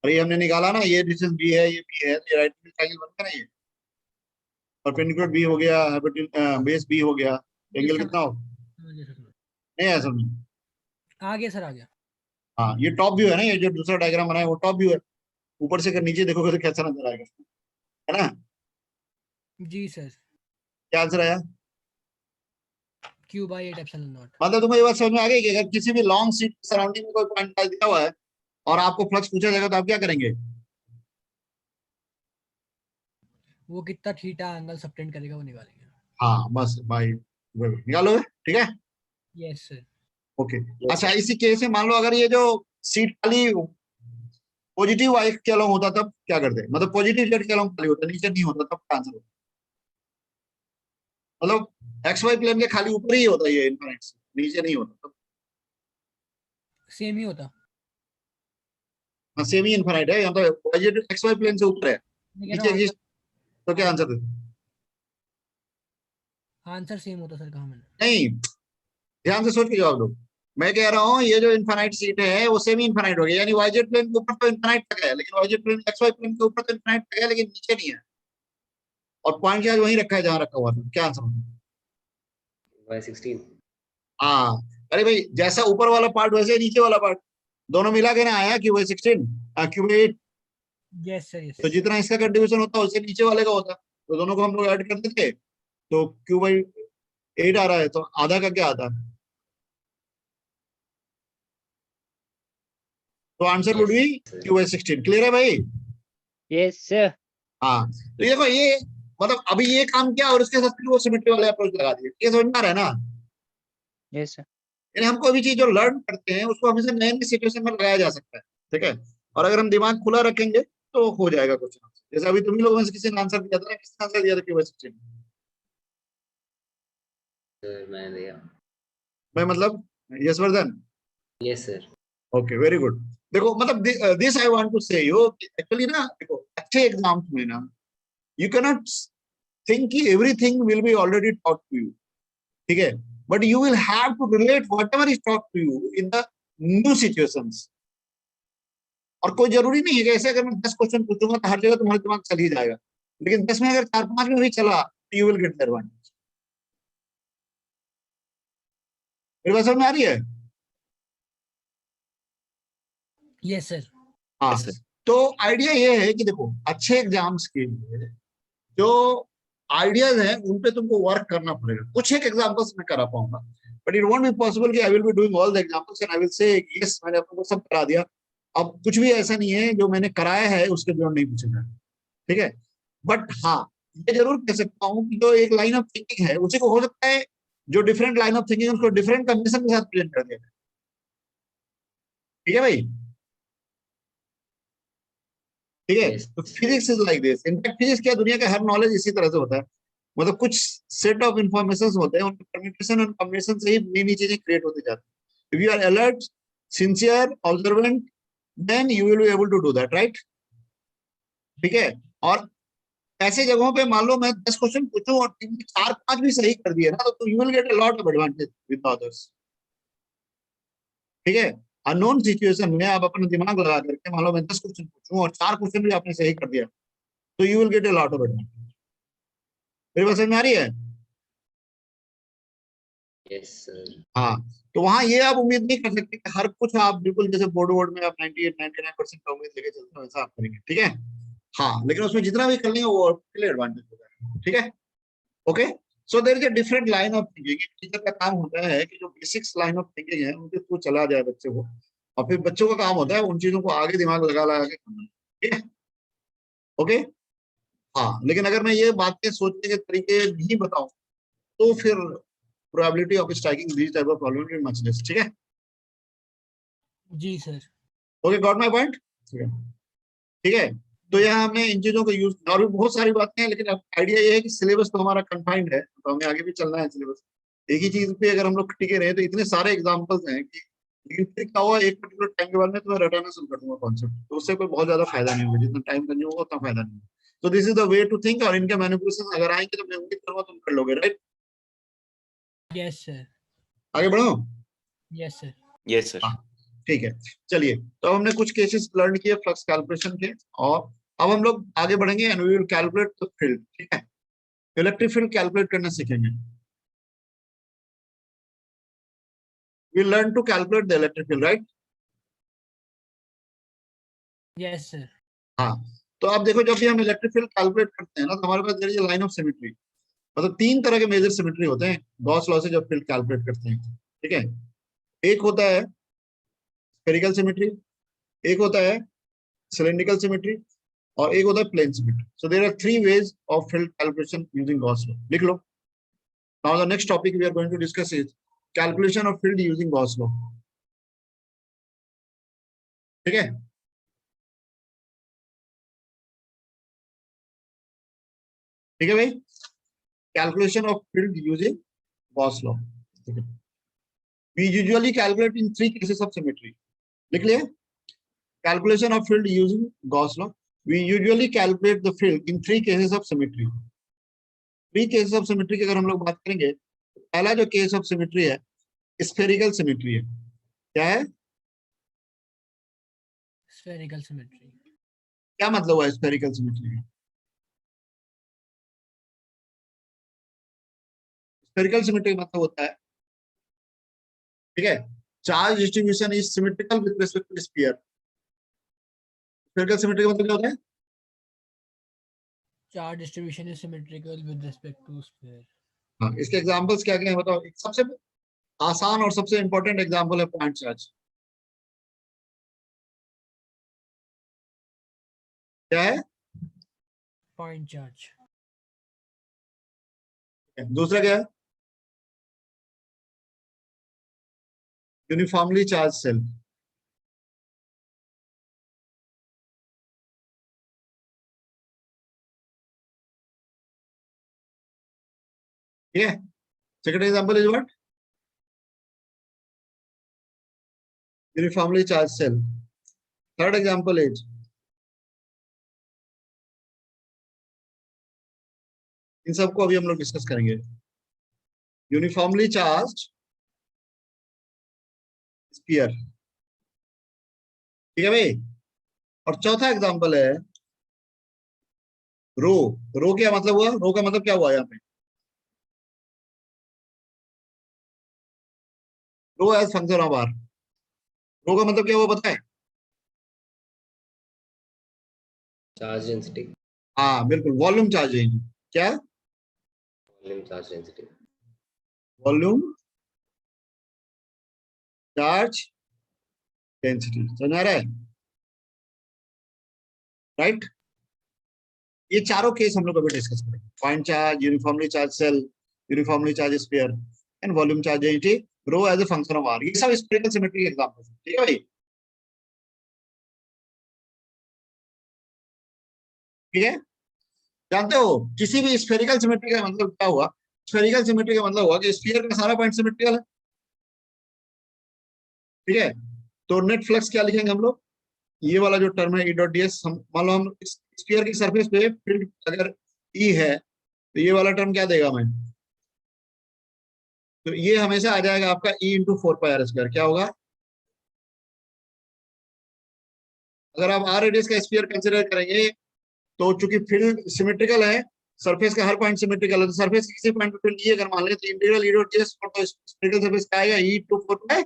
A: अरे हमने निकाला ना, ये डिस्टेंस बी है, ये बी है, ये राइट ट्रायंगल बनता है ना. ये परपेंडिकुलर बी हो गया, बेस बी हो गया. एंगल कितना हो? नहीं आया समझ?
B: आ गया सर आ गया.
A: हाँ, ये टॉप व्यू है ना. ये जो दूसरा डायग्राम बनाया वो टॉप व्यू है. ऊपर से अगर नीचे देखोगे तो कैसा नजर आएगा, है ना?
B: जी सर.
A: क्या आंसर आया?
B: Q/8 epsilon not.
A: मतलब तुम्हें ये बात समझ में आ गई कि अगर किसी भी लॉन्ग सीट सराउंडिंग में कोई पॉइंट दिया हुआ है और आपको फ्लक्स पूछा जाएगा तो आप क्या करेंगे?
B: वो कितना थीटा एंगल सबटेंड करेगा वो निकालेंगे.
A: हाँ बस भाई, निकालोगे. ठीक है.
B: Yes sir.
A: ओके. अच्छा, इसी केस में मान लो अगर ये जो सीट खाली पॉजिटिव वाई के अलोंग होता तब क्या करते? मतलब पॉजिटिव जेड के अलोंग खाली होता, नीचे नहीं होता, तब आंसर होता. मतलब एक्स वाई प्लेन के खाली ऊपर ही होता ये इनफाइनाइट, नीचे नहीं होता तब.
B: सेम ही होता.
A: हाँ, सेम ही इनफाइनाइट है. यहाँ तो एक्स वाई प्लेन से ऊपर है,
B: मैं कह रहा
A: नीचे
B: हूँ
A: एग्जिस्ट. तो क्या आंसर देते?
B: आंसर सेम होता सर, कहा मैंने।
A: नहीं, ध्यान से सोच के जवाब दो। मैं कह रहा हूँ ये जो इनफाइनाइट सीट है वो सेमी इनफाइनाइट हो गया, यानी वाईजेड प्लेन के ऊपर तो इनफाइनाइट तक है, लेकिन वाईजेड प्लेन एक्सवाई प्लेन के ऊपर तो इनफाइनाइट तक है लेकिन नीचे नहीं है, और पॉइंट चार्ज वहीं रखा है जहां रखा हुआ था। क्या आंसर होगा?
D: Y16।
A: हाँ, अरे भाई जैसा ऊपर वाला पार्ट वैसे ही नीचे वाला पार्ट, दोनों मिला के ना आया QY16 QY8।
B: Yes sir, yes.
A: तो जितना इसका कंट्रीब्यूशन होता है उससे नीचे वाले का होता, तो दोनों को हम लोग ऐड कर देते तो QY8 आ रहा है, तो आधा का क्या आता? तो answer would be QY16। Clear है भाई?
C: Yes sir.
A: हाँ, तो ये देखो, ये मतलब अभी ये काम किया और उसके साथ फिर वो सिमेट्री वाले अप्रोच लगा दिए। ये समझ में आ रहा है ना?
C: Yes sir.
A: यानी हमको अभी चीज जो लर्न करते हैं उसको हमेशा नए नए सिचुएशन में लगाया जा सकता है, ठीक है? और अगर हम दिमाग खुला रखेंगे तो हो जाएगा कुछ ना कुछ। जैसे अभी तुम ही लोगों में से किसी ने आंसर दिया था, किसने आंसर दिया था QY16?
D: सर मैंने दिया।
A: मैं मतलब Yashvardhan.
D: Yes sir.
A: Okay, very गुड। देखो मतलब this I want to say you actually ना, देखो अच्छे एग्जाम्स में ना यू कैन नॉट थिंक कि everything will be already taught to you, ठीक है? But you will have to relate whatever is taught to you in the new situations. और कोई जरूरी नहीं है कि ऐसे अगर मैं 10 क्वेश्चन पूछूंगा तो हर जगह तुम्हारे दिमाग चल ही जाएगा, लेकिन 10 में अगर 4-5 में भी चला तो you will get the advantage. मेरी बात समझ में आ रही है?
B: Yes sir.
A: हाँ,
E: Yes, sir.
A: तो आइडिया ये है कि देखो अच्छे एग्जाम्स के लिए जो आइडियाज हैं उन पे तुमको वर्क करना पड़ेगा। कुछ एक एग्जांपल्स मैं करा पाऊंगा, but it won't be possible कि I will be doing all the examples and I will say yes मैंने आपको सब करा दिया। अब कुछ भी ऐसा नहीं है जो मैंने कराया है उसके बियॉन्ड नहीं पूछेगा, ठीक है? बट हाँ, ये जरूर कह सकता हूँ कि जो एक लाइन ऑफ थिंकिंग है उसी को हो सकता है जो डिफरेंट लाइन ऑफ थिंकिंग उसको डिफरेंट कंडीशन के साथ प्रेजेंट कर दिया जाए। ठीक है भाई? ठीक है,
D: Yes,
A: तो
D: sir.
A: Physics is like this. In fact physics क्या, दुनिया का हर नॉलेज इसी तरह से होता है। मतलब कुछ सेट ऑफ इंफॉर्मेशन होते हैं, उनके परम्यूटेशन और कॉम्बिनेशन से ही नई नई चीजें क्रिएट होती जाती है। If you are alert, sincere, observant, then you will be able to do that, right? ठीक है? और ऐसे जगहों पे मान लो मैं 10 क्वेश्चन पूछूं और 4-5 भी सही कर दिए ना, तो you will get a lot of advantage with others. ठीक है? अननोन सिचुएशन में आप अपना दिमाग लगा करके मान लो मैं 10 क्वेश्चन पूछूं और 4 क्वेश्चन भी आपने सही कर दिया, तो you will get a lot of advantage. मेरी बात समझ में आ रही है?
D: Yes, sir.
A: हाँ, तो वहां ये आप उम्मीद नहीं कर सकते कि हर कुछ आप बिल्कुल जैसे बोर्ड बोर्ड में आप 98-99% का उम्मीद लेके चलते हो वैसा आप करेंगे, ठीक है? हाँ, लेकिन उसमें जितना भी कर लेंगे वो आपके लिए एडवांटेज हो जाएगा, ठीक है? Okay, so there is a different line of thinking. Teacher का काम होता है कि जो बेसिक्स लाइन ऑफ थिंकिंग है उनके थ्रू चला जाए बच्चे को, और फिर बच्चों का काम होता है उन चीजों को आगे दिमाग लगा लगा के करना, ठीक है? ओके, हाँ, लेकिन अगर मैं ये बातें सोचने के तरीके नहीं बताऊं तो फिर probability of striking this type of problem is much less, ठीक है?
B: जी sir.
A: Okay, got my point? ठीक है, तो यहाँ हमने इन चीजों को यूज, और भी बहुत सारी बातें हैं, लेकिन आइडिया ये है कि सिलेबस तो हमारा कंफाइंड है, तो हमें आगे भी चलना है सिलेबस। एक ही चीज पे अगर हम लोग टिके रहे तो इतने सारे एग्जांपल्स हैं कि, लेकिन फिर क्या हुआ एक पर्टिकुलर टाइम के बाद में तो मैं रटाना शुरू कर दूंगा कॉन्सेप्ट, तो उससे कोई बहुत ज्यादा फायदा नहीं होगा। जितना टाइम कंज्यूम होगा उतना फायदा नहीं होगा। तो this is the way to think, और इनके मैनिपुलेशन अगर आएंगे तो मैं उम्मीद करूंगा तुम कर लोगे, राइट?
B: Yes sir.
A: आगे बढ़ो।
B: Yes sir.
E: Yes, sir.
A: हाँ, ठीक है, चलिए। तो हमने कुछ केसेस लर्न किए फ्लक्स कैलकुलेशन के, और अब हम लोग आगे बढ़ेंगे and we will calculate the field, ठीक है? इलेक्ट्रिक फील्ड कैलकुलेट करना सीखेंगे। We learn to calculate the electric field, right?
B: Yes sir.
A: हाँ, तो अब देखो जब भी हम इलेक्ट्रिक फील्ड कैलकुलेट करते हैं ना, तो हमारे पास there is line of symmetry. मतलब 3 तरह के मेजर सिमेट्री होते हैं गॉस लॉ से जब फील्ड कैलकुलेट करते हैं, ठीक है? एक होता है स्फेरिकल सिमेट्री, एक होता है सिलेंड्रिकल सिमेट्री, और एक होता है plane symmetry. So there are 3 ways of field calculation using Gauss law. लिख लो। Now the next topic we are going to discuss is calculation of field using Gauss law, ठीक है? ठीक है भाई, calculation of field using Gauss law. We usually calculate in 3 cases of symmetry. लिख लिया? Calculation of field using Gauss law. We usually calculate the field in 3 cases of symmetry. Three cases of symmetry की अगर हम लोग बात करेंगे तो पहला जो केस ऑफ सिमेट्री है स्फेरिकल सिमेट्री है। क्या है?
B: Spherical symmetry.
A: क्या मतलब हुआ स्फेरिकल सिमेट्री का? स्फेरिकल सिमेट्री का मतलब होता है, ठीक है, charge distribution is symmetrical with respect to sphere. Spherical symmetry का मतलब क्या होता है?
B: Charge distribution is symmetrical with respect to sphere.
A: हाँ, इसके एग्जांपल्स क्या क्या है बताओ। एक सबसे आसान और सबसे इंपॉर्टेंट एग्जांपल है पॉइंट चार्ज। क्या है?
B: Point charge.
A: दूसरा क्या है? Uniformly charge shell. ठीक है, second example is what? Uniformly charge shell. Third example is, इन सबको अभी हम लोग डिस्कस करेंगे। यूनिफॉर्मली चार्ज स्फीयर, ठीक है भाई। और चौथा एग्जांपल है रो। रो क्या मतलब हुआ? रो का मतलब क्या हुआ यहाँ पे? रो एज फंक्शन ऑफ आर। रो का मतलब क्या हुआ पता है?
D: चार्ज डेंसिटी,
A: हाँ बिल्कुल, वॉल्यूम चार्ज है। क्या?
D: Volume charge density.
A: Volume charge density. समझ आ रहा है? राइट। ये चारों केस हम लोग अभी डिस्कस करेंगे। Point charge, uniformly charge shell, uniformly charge sphere and volume charge density, rho as a function of r. ये सब स्फेरिकल सिमेट्री के एग्जांपल्स हैं, ठीक है भाई। ठीक है, जानते हो किसी भी स्फेरिकल सिमेट्री का मतलब क्या हुआ? स्फेरिकल सिमेट्री का मतलब हुआ कि स्फीयर का सारा पॉइंट सिमेट्रिकल है, ठीक है। तो नेट फ्लक्स क्या लिखेंगे हम लोग? ये वाला जो टर्म है ई डॉट डी एस, हम मान लो हम स्फीयर की सरफेस पे फील्ड अगर ई है तो ये वाला टर्म क्या देगा मैं? तो ये हमेशा आ जाएगा आपका E into four pi are square. क्या होगा? अगर आप आर रेडियस का स्फीयर कंसिडर करेंगे तो चूंकि फील्ड सिमेट्रिकल है, सरफेस का हर पॉइंट सिमेट्रिकल है, तो सरफेस के किसी पॉइंट पे ई अगर मान ले तो integral E dot D S तो स्फेरिकल सरफेस क्या आएगा? E to four pi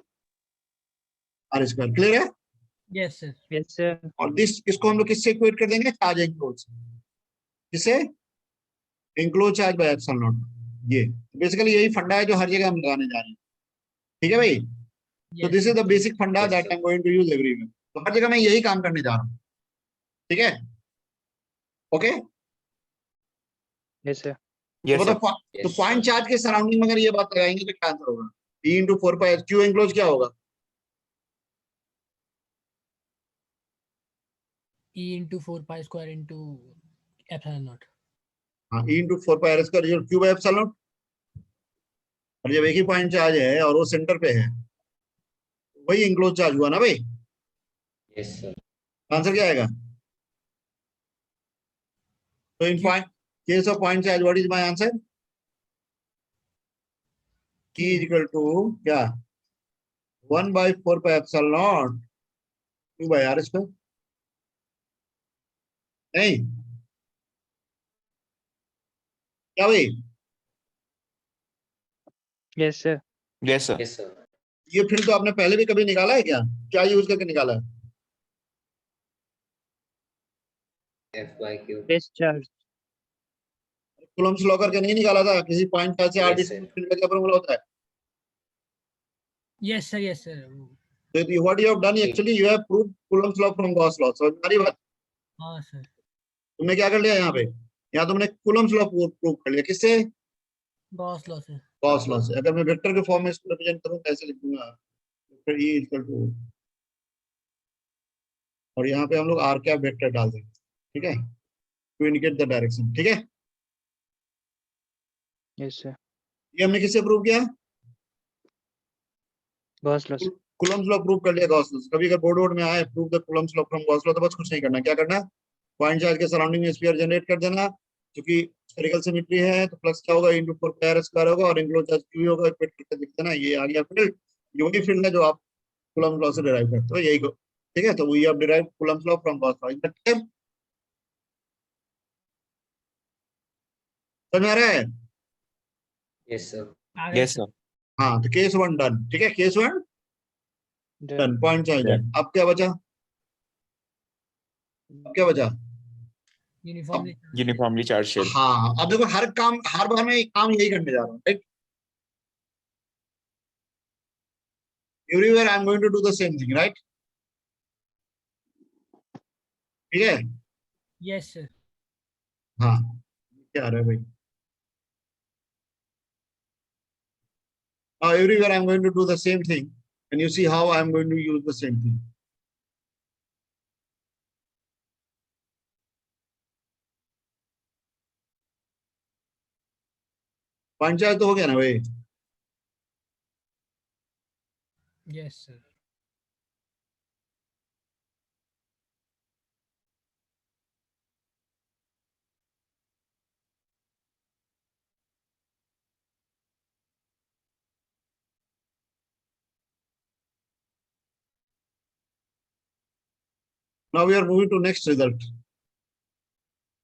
A: are square. Clear है?
B: Yes sir.
C: Yes, sir.
A: और दिस इसको हम लोग किससे इक्वेट कर देंगे? Charge enclose. किसे? Enclose charge by epsilon naught. ये बेसिकली यही फंडा है जो हर जगह हम लगाने जा रहे हैं, ठीक है भाई। तो this is the basic funda
D: Yes,
A: that
D: sir.
A: I am going to use everywhere. तो हर जगह मैं यही काम करने जा रहा हूँ, ठीक है। Okay,
C: Yes, sir.
A: तो
E: Yes, sir.
A: मतलब तो
D: Yes,
A: पॉइंट
D: sir.
A: चार्ज के सराउंडिंग में अगर ये बात लगाएंगे तो क्या आंसर होगा? ई इंटू फोर पाई क्यू एंक्लोज क्या होगा?
B: E into 4 pi square into epsilon naught.
A: हाँ, E into four pi are square जो क्यू बाय एप्सिलॉन नॉट। और जब एक ही पॉइंट चार्ज है और वो सेंटर पे है, वही एंक्लोज चार्ज हुआ ना भाई।
D: Yes, sir.
A: आंसर क्या आएगा? तो in point case of point charge what is my answer? E is equal to क्या? 1/4 pi epsilon naught Q by are square. नहीं क्या भाई?
C: Yes, sir.
E: Yes, sir.
D: Yes, sir.
A: ये फिर तो आपने पहले भी कभी निकाला है क्या? क्या यूज करके निकाला है?
D: F by Q.
C: Discharge.
A: Coulomb's law करके नहीं निकाला था? किसी पॉइंट चार्ज से r
D: Yes,
A: distance
D: sir.
A: Field का क्या फॉर्मूला होता है?
B: Yes sir, yes sir.
A: तो what you have done actually, you have proved Coulomb's law from Gauss law. समझ आ रही बात?
B: हाँ सर।
A: तुमने क्या कर लिया यहाँ पे? यहाँ तुमने कूलम्ब्स लॉ प्रूव कर लिया। किससे?
B: गॉस लॉ से।
A: गॉस लॉ से। अगर मैं वेक्टर के फॉर्म में इसको रिप्रेजेंट करूँ कैसे लिखूंगा? वेक्टर E इक्वल टू, और यहाँ पे हम लोग आर कैप वेक्टर डाल देंगे, ठीक है, टू इंडिकेट द डायरेक्शन, ठीक है।
C: Yes, sir.
A: ये हमने किससे प्रूव किया?
C: Gauss law.
A: Coulomb's law prove कर लिया गॉस लॉ से। कभी अगर बोर्ड में आए prove the Coulomb's law from Gauss law, तो बस कुछ नहीं करना। क्या करना? पॉइंट चार्ज के सराउंडिंग में स्फीयर जनरेट कर देना, क्योंकि स्फेरिकल सिमेट्री है तो फ्लक्स क्या होगा, इनटू 4 पाई आर स्क्वायर होगा, और इंक्लोज चार्ज क्यू होगा, फिट करके दिखता है ना, ये आ गया फील्ड। ये वही फील्ड है जो आप कूलम्ब लॉ से डिराइव करते हो, यही को, ठीक है। तो we have derived Coulomb law from Gauss law. Is that clear? समझ में आ रहा है?
D: Yes sir.
E: Yes sir.
A: हाँ, तो केस 1 डन, ठीक है, केस 1 डन, पॉइंट चाहिए।
E: Done.
A: अब क्या बचा, अब क्या बचा?
B: Uniformly
E: uniformly charge shell.
A: हाँ, अब देखो हर काम, हर बार मैं काम यही करने जा रहा हूँ, right? Everywhere I am going to do the same thing, right? ठीक है।
B: Yes sir.
A: हाँ, क्या आ रहा है भाई? Everywhere I am going to do the same thing, and you see how I am going to use the same thing. Panchayat तो हो गया ना भाई?
B: Yes sir.
A: Now we are moving to next result.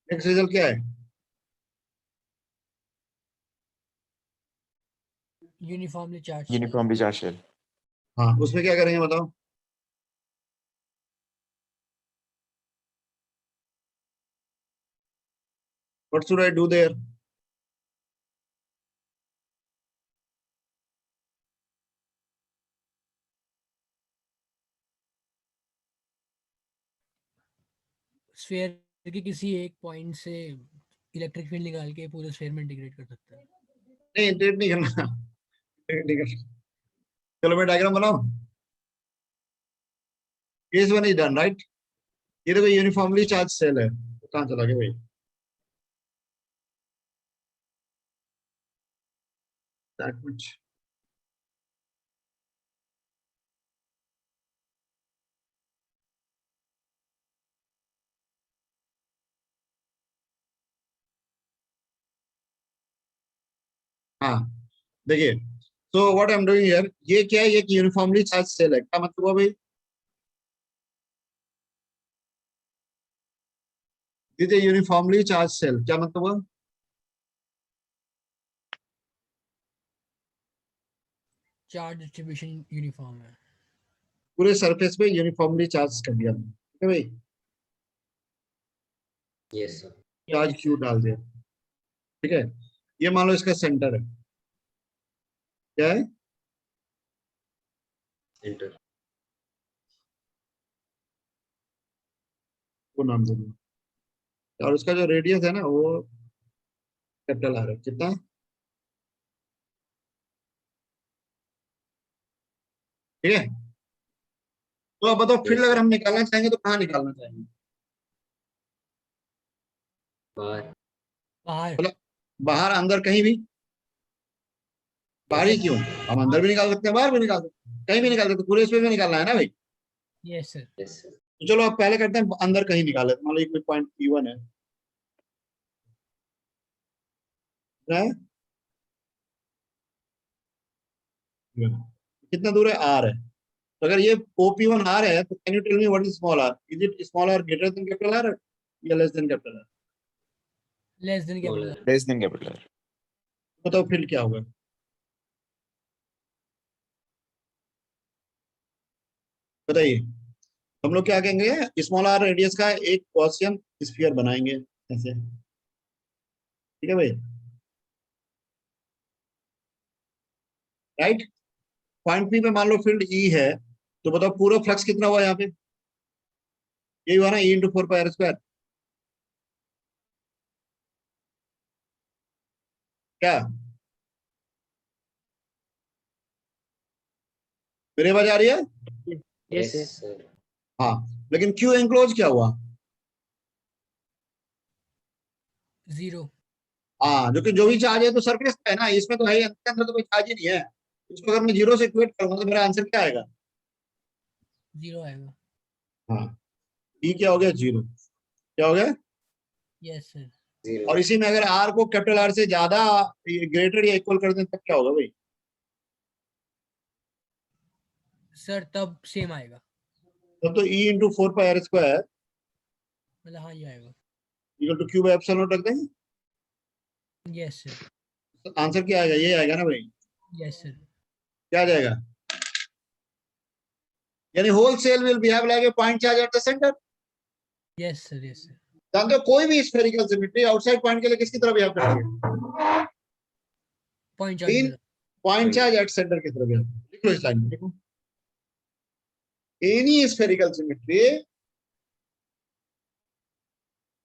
A: Next result क्या है?
B: Uniformly charge
E: uniformly charge shell.
A: हाँ, उसमें क्या करेंगे बताओ? What should I do there?
B: Sphere के किसी एक पॉइंट से इलेक्ट्रिक फील्ड निकाल के पूरे स्फीयर में इंटीग्रेट कर सकते हैं।
A: नहीं, इंटीग्रेट नहीं करना। इंटीग्रेट नहीं करना। चलो मैं डायग्राम बनाऊं। Case 1 is done, right? ये देखो यूनिफॉर्मली चार्ज सेल है, तो कहाँ चला गया भाई? That much. हाँ, देखिए, so what I'm doing here, ये क्या है, ये यूनिफॉर्मली चार्ज सेल है, क्या मतलब हुआ भाई? This is a uniformly charged cell, क्या मतलब हुआ?
B: चार्ज डिस्ट्रीब्यूशन यूनिफॉर्म है।
A: पूरे सरफेस पे यूनिफॉर्मली चार्ज कर दिया, ठीक है भाई?
D: Yes sir.
A: चार्ज क्यू डाल दिया, ठीक है। ये मान लो इसका सेंटर है, क्या है?
D: एंटर।
A: वो नाम दे दो, और उसका जो रेडियस है ना वो कैपिटल आ रहा है, कितना? ठीक है। तो अब बताओ फील्ड
D: यस
A: अगर
D: सर।
A: हम निकालना चाहेंगे तो कहाँ निकालना चाहेंगे?
D: बाहर।
B: बाहर।
A: मतलब बाहर, अंदर, कहीं भी? बाहर ही क्यों, हम अंदर भी निकाल सकते हैं, बाहर भी निकाल सकते हैं, कहीं भी निकाल सकते हैं, पूरे स्पेस में निकालना है ना भाई?
B: Yes sir.
D: Yes sir.
A: तो चलो अब पहले करते हैं अंदर कहीं निकाले, मान लो कोई पॉइंट P1 है, है? कितना दूर है, R है। तो अगर ये OP1 R है तो can you tell me what is small r? Is it small r greater than capital R या less than capital R?
B: Less than capital.
D: Smaller.
E: Less than capital.
A: बताओ फील्ड क्या होगा? बताइए। हम लोग क्या कहेंगे, स्मॉल r रेडियस का एक गॉसियन स्फीयर बनाएंगे ऐसे, ठीक है भाई? राइट। पॉइंट P पे मान लो फील्ड E है, तो बताओ पूरा फ्लक्स कितना हुआ यहाँ पे? यही हुआ ना, E into 4 pi are square. क्या मेरी आवाज आ रही है?
D: Yes
C: yes
D: sir.
A: हाँ, लेकिन क्यू एनक्लोज क्या हुआ?
B: जीरो।
A: हाँ, जो कि जो भी चार्ज है तो सरफेस पे है ना, इसमें तो है ही, इसके अंदर तो कोई चार्ज ही नहीं है। इसको अगर मैं जीरो से इक्वेट करूंगा तो मेरा आंसर क्या आएगा?
B: जीरो आएगा।
A: हाँ, ई क्या हो गया, जीरो। क्या हो गया?
B: Yes sir.
D: 0
A: और इसी में अगर आर को कैपिटल आर से ज्यादा ग्रेटर या इक्वल कर दें तब क्या होगा भाई?
B: सर तब सेम आएगा,
A: तब तो E into 4 pi are square
B: मतलब हाँ ये आएगा।
A: Equal to q by epsilon naught रख दें।
B: यस सर,
A: आंसर क्या आएगा? ये आएगा ना भाई?
B: यस सर,
A: क्या आ जाएगा? यानी whole cell will behave like a point charge at the centre.
B: Yes sir, yes sir.
A: जानते हो कोई भी स्फेरिकल सिमेट्री आउटसाइड पॉइंट के लिए किसकी तरह बिहेव करेंगे?
B: Point
A: in
B: charge
A: point charge at centre की तरह बिहेव। लिखो इस लाइन में, लिखो एनी स्फेरिकल सिमेट्री,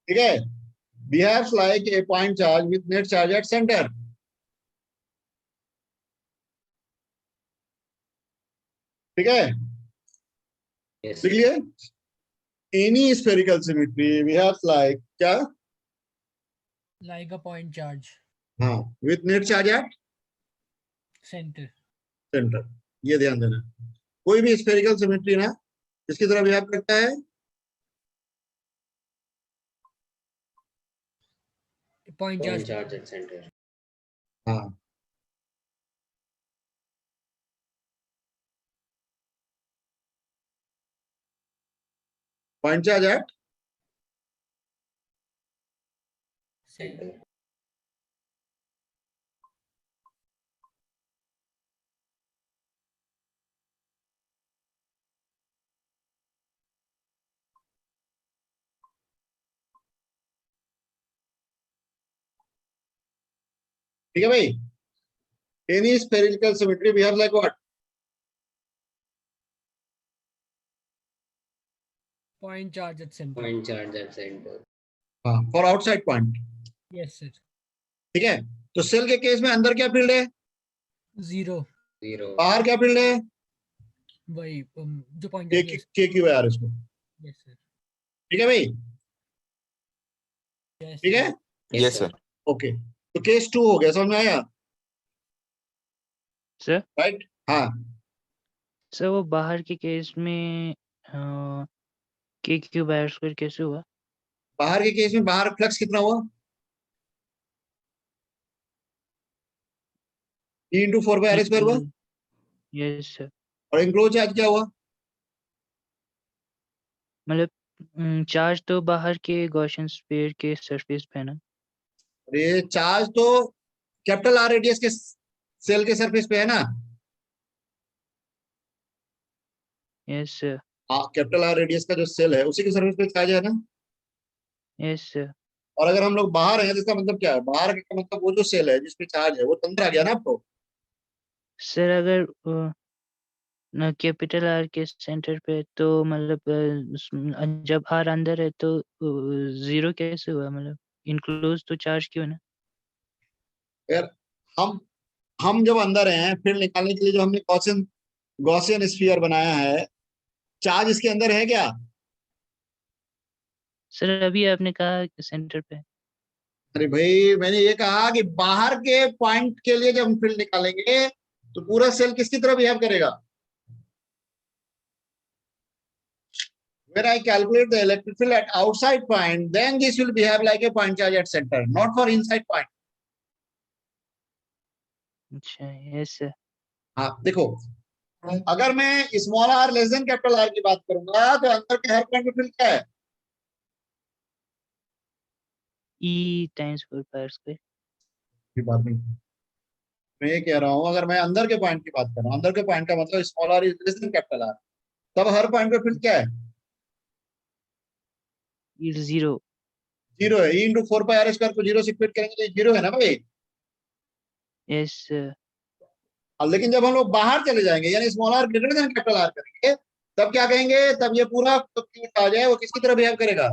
A: ठीक है, behaves like a point charge with net charge at centre. ठीक है,
D: yes
A: लिख लिए? Any spherical symmetry behaves like क्या?
B: लाइक अ पॉइंट चार्ज
A: हाँ, with net charge at
B: centre.
A: Centre. ये ध्यान देना, कोई भी स्फेरिकल सिमेट्री ना किसकी तरह बिहेव करता है?
B: Point
D: point
B: charge.
D: charge at center
A: हाँ, पॉइंट चार्ज एट
D: center
A: ठीक है भाई? Any spherical symmetry behave like what?
B: Point charge at centre.
D: point charge at center
A: हाँ, for outside point.
B: Yes sir.
A: ठीक है, तो सेल के केस में अंदर क्या फील्ड है?
B: जीरो।
D: 0
A: बाहर क्या फील्ड है?
B: वही जो पॉइंट
A: के
B: चार्ज।
A: के क्यू आर इसको।
B: यस सर,
A: ठीक है भाई?
B: यस
A: ठीक है,
E: यस सर।
A: ओके। तो केस 2 हो गया, समझ में आया?
C: सर
A: राइट, हाँ।
C: सर वो बाहर के केस में के क्यू बाय स्क्वायर कैसे हुआ?
A: बाहर के केस में बाहर फ्लक्स कितना हुआ? E into 4 pi are square हुआ।
C: यस सर,
A: और इंक्लोज चार्ज क्या हुआ?
C: मतलब चार्ज तो बाहर के गॉसियन स्फीयर के सरफेस पे है ना?
A: अरे चार्ज तो कैपिटल आर रेडियस के सेल के सरफेस पे है ना।
C: यस सर,
A: हाँ, कैपिटल आर रेडियस का जो सेल है उसी के सरफेस पे चार्ज है ना।
C: Yes sir.
A: और अगर हम लोग बाहर हैं तो इसका मतलब क्या है? बाहर का मतलब वो जो सेल है जिसपे चार्ज है वो तो अंदर आ गया ना आपको।
C: सर अगर न कैपिटल आर के सेंटर पे तो मतलब जब आर अंदर है तो जीरो कैसे हुआ? मतलब इनक्लोज तो चार्ज क्यों ना?
A: यार हम जब अंदर हैं फील्ड निकालने के लिए जो हमने गॉसियन गॉसियन स्फीयर बनाया है, चार्ज इसके अंदर है क्या?
C: सर अभी आपने कहा कि सेंटर पे।
A: अरे भाई मैंने ये कहा कि बाहर के पॉइंट के लिए जब हम फील्ड निकालेंगे तो पूरा सेल किसकी तरह बिहेव करेगा? When I calculate the electric field at outside point, then this will behave like a point charge at center, not for inside point.
C: अच्छा, यस सर।
A: हाँ देखो, अगर मैं small r less than capital r की बात करूंगा तो अंदर के हर पॉइंट पे फील्ड क्या है?
C: ई टाइम्स 4 पाई स्क्वायर।
A: कोई बात नहीं, मैं ये कह रहा हूँ अगर मैं अंदर के पॉइंट की बात कर रहा हूँ, अंदर के पॉइंट का मतलब small r is less than capital r, तब हर पॉइंट पे फील्ड क्या है?
C: ई जीरो।
A: जीरो है। E into 4 pi are square को जीरो से इक्वेट करेंगे तो जीरो है ना भाई।
C: Yes sir.
A: लेकिन जब हम लोग बाहर चले जाएंगे यानी small r greater than capital r करेंगे तब क्या कहेंगे? तब ये पूरा आ जाए वो किसकी तरह बिहेव करेगा?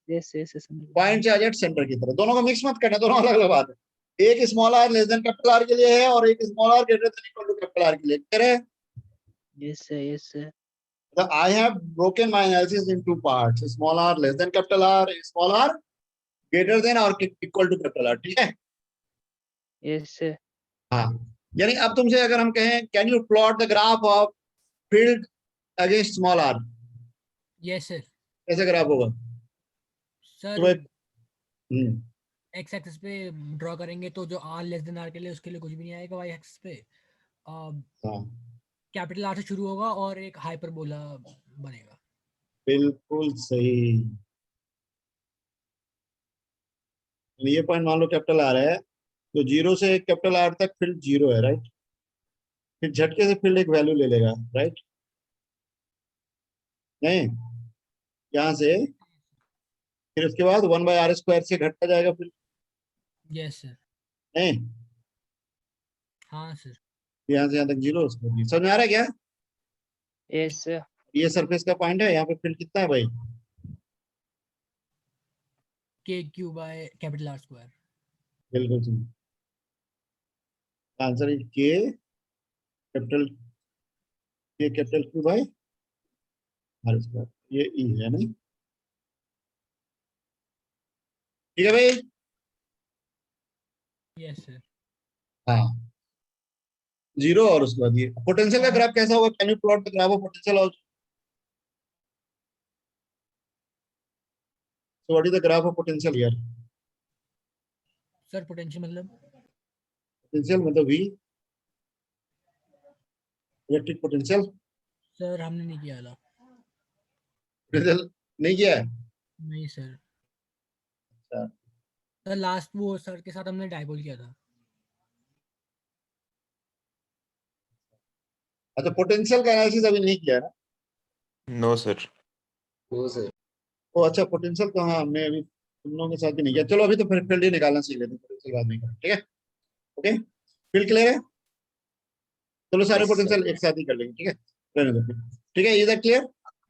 C: यस यस समझ
A: पॉइंट चार्ज एट सेंटर की तरह। दोनों को मिक्स मत करना, दोनों अलग अलग बात है। एक small r less than capital r के लिए है और एक small r greater than equal to capital r के लिए। क्लियर है?
C: Yes sir, yes sir.
A: I have broken my analysis in two parts: small r less than capital R, small r greater than or equal to capital R. ठीक है?
C: Yes sir.
A: हाँ, यानी अब तुमसे अगर हम कहें can you plot the graph of field against small r,
B: yes sir.
A: कैसे ग्राफ होगा?
B: सर
A: तुम्हें
B: एक्स एक्सिस पे ड्रॉ करेंगे तो जो आर लेस देन आर के लिए उसके लिए कुछ भी नहीं आएगा वाई एक्सिस पे।
A: हाँ
B: कैपिटल आर से शुरू होगा और एक हाइपरबोला बनेगा।
A: बिल्कुल सही। ये पॉइंट मान लो कैपिटल आर है, तो जीरो से कैपिटल आर तक फील्ड जीरो है, राइट। फिर झटके से फील्ड एक वैल्यू ले लेगा, राइट। नहीं, यहाँ से फिर उसके बाद 1/r² से घटता जाएगा फिर।
B: Yes sir.
A: नहीं,
B: हाँ सर।
A: यहाँ से यहाँ तक जीरो, समझ में आ रहा है क्या?
C: Yes sir.
A: ये सरफेस का पॉइंट है, यहाँ पे फील्ड कितना है भाई?
B: K q by capital are square.
A: बिल्कुल सही। Answer is capital q by r²। ये ई है नहीं? ठीक है भाई।
B: Yes sir.
A: हाँ, जीरो और उसके बाद ये पोटेंशियल का ग्राफ कैसा होगा? Can you plot the graph of potential also? So what is the graph of potential here?
B: Sir potential मतलब
A: पोटेंशियल मतलब वी, इलेक्ट्रिक पोटेंशियल।
B: सर हमने नहीं किया था।
A: पोटेंशियल नहीं किया है?
B: नहीं सर।
A: अच्छा,
B: सर लास्ट वो सर के साथ हमने डाइपोल किया था।
A: अच्छा पोटेंशियल का एनालिसिस अभी नहीं किया है ना?
E: No sir.
D: वो सर।
A: ओ अच्छा, पोटेंशियल तो हाँ हमने अभी तुम लोगों के साथ भी नहीं किया। चलो अभी तो फिर फील्ड ही निकालना सीख लेते हैं, पोटेंशियल बाद में करेंगे, ठीक है? ओके, फील्ड क्लियर है? चलो सारे
D: Yes, sir.
A: पोटेंशियल एक साथ ही कर लेंगे, ठीक है? रहने दो फिर। ठीक है, इधर क्लियर।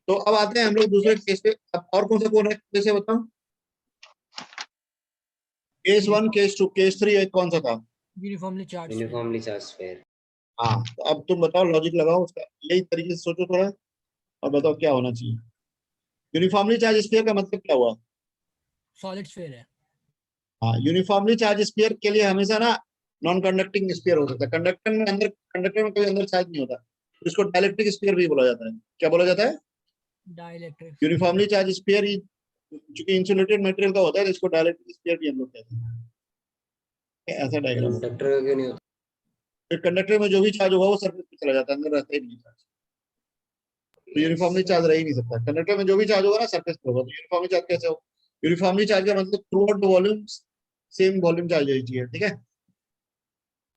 A: तो अब आते हैं हम लोग दूसरे केस पे। अब और कौन सा है कैसे बताऊं? केस 1, केस 2, केस 3 कौन सा था?
B: Uniformly charge.
D: Uniformly charge sphere.
A: हाँ, तो अब तुम बताओ, लॉजिक लगाओ उसका, यही तरीके से सोचो थोड़ा और बताओ क्या होना चाहिए। यूनिफॉर्मली चार्ज स्फीयर का मतलब क्या हुआ?
B: सॉलिड स्फीयर है।
A: हाँ, यूनिफॉर्मली चार्ज स्फीयर के लिए हमेशा ना नॉन कंडक्टिंग स्फीयर हो सकता है। कंडक्टर में कोई अंदर चार्ज नहीं होता, तो इसको डाइलेक्ट्रिक स्फीयर भी बोला जाता है। क्या बोला जाता है?
B: डाइलेक्ट्रिक।
A: यूनिफॉर्मली चार्ज स्फीयर ही, चूंकि इंसुलेटेड मटेरियल का होता है तो इसको डाइलेक्ट्रिक स्फीयर भी हम लोग कहते हैं। ऐसा डायग्राम होता है।
D: कंडक्टर क्यों नहीं होता?
A: फिर कंडक्टर में जो भी चार्ज होगा वो सरफेस पे चला जाता है, अंदर रहता ही नहीं चार्ज। तो यूनिफॉर्मली चार्ज रह ही नहीं सकता। कंडक्टर में जो भी चार्ज होगा ना सरफेस पे होगा। तो यूनिफॉर्मली चार्ज कैसे होगा? यूनिफॉर्मली चार्ज का मतलब through out the volume same volume charge होनी चाहिए, ठीक है?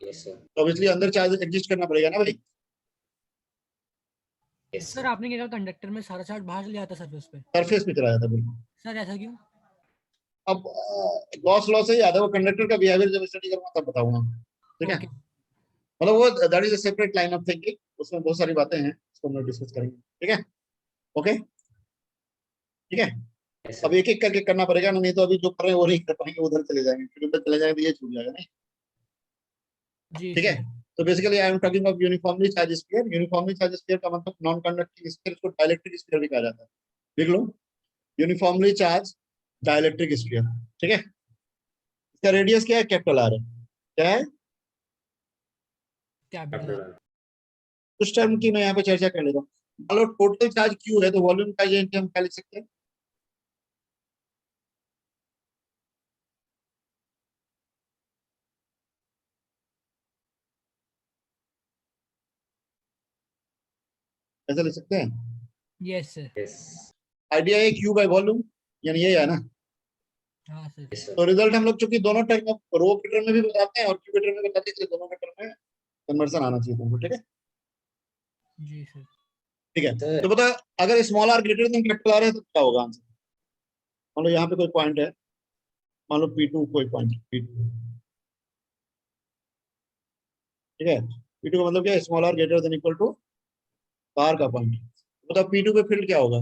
D: Yes sir.
A: तो अब इसलिए अंदर चार्ज एग्जिस्ट करना पड़ेगा ना भाई।
D: यस
B: सर आपने क्या कहा कंडक्टर में सारा चार्ज बाहर चले जाता है सरफेस पे।
A: सरफेस पे चला जाता है बिल्कुल।
B: सर ऐसा क्यों?
A: अब लॉ से याद है, वो कंडक्टर का बिहेवियर जब स्टडी करूंगा तब बताऊंगा, ठीक है?
B: ओके।
A: मतलब वो that is a separate line of thinking, उसमें बहुत सारी बातें हैं, उसको हम लोग डिस्कस करेंगे, ठीक है? ओके, ठीक है।
D: यस
A: अब
D: सर।
A: एक एक करके करना पड़ेगा ना, नहीं तो अभी जो कर रहे हैं वो नहीं कर पाएंगे, उधर चले जाएंगे, फिर उधर चले जाएंगे तो ये छूट जाएगा नहीं,
B: जी
A: ठीक है?
B: सर।
A: तो basically I am talking of uniformly charge sphere. Uniformly charge sphere का मतलब नॉन कंडक्टिंग स्फीयर, इसको डाइलेक्ट्रिक स्फीयर भी कहा जाता है। लिख लो, यूनिफॉर्मली चार्ज डाइलेक्ट्रिक स्फीयर, ठीक है? इसका रेडियस क्या है? कैपिटल आर है। क्या है?
B: Capital are.
A: कुछ टर्म की मैं यहाँ पे चर्चा कर लेता हूँ। मान लो टोटल चार्ज क्यू है, तो वॉल्यूम का ये हम क्या लिख सकते हैं? ऐसा लिख सकते हैं।
B: Yes sir.
D: यस।
A: आइडिया है क्यू बाय वॉल्यूम, यानी ये है ना?
B: हाँ सर।
D: Yes sir.
A: तो रिजल्ट हम लोग चूंकि दोनों टर्म रो के टर्म में भी बताते हैं और क्यू के टर्म में बताते हैं, इसलिए दोनों के टर्म में कन्वर्सन आना चाहिए तुमको, ठीक है?
B: जी सर।
A: ठीक है,
D: सर।
A: तो बता, अगर small r greater than capital r है तो क्या होगा आंसर? मान लो यहाँ पे कोई पॉइंट है, मान लो P2 कोई पॉइंट P2, ठीक है? P2 का मतलब क्या है? Small r greater than equal to r का पॉइंट। बताओ P2 पे फील्ड क्या होगा?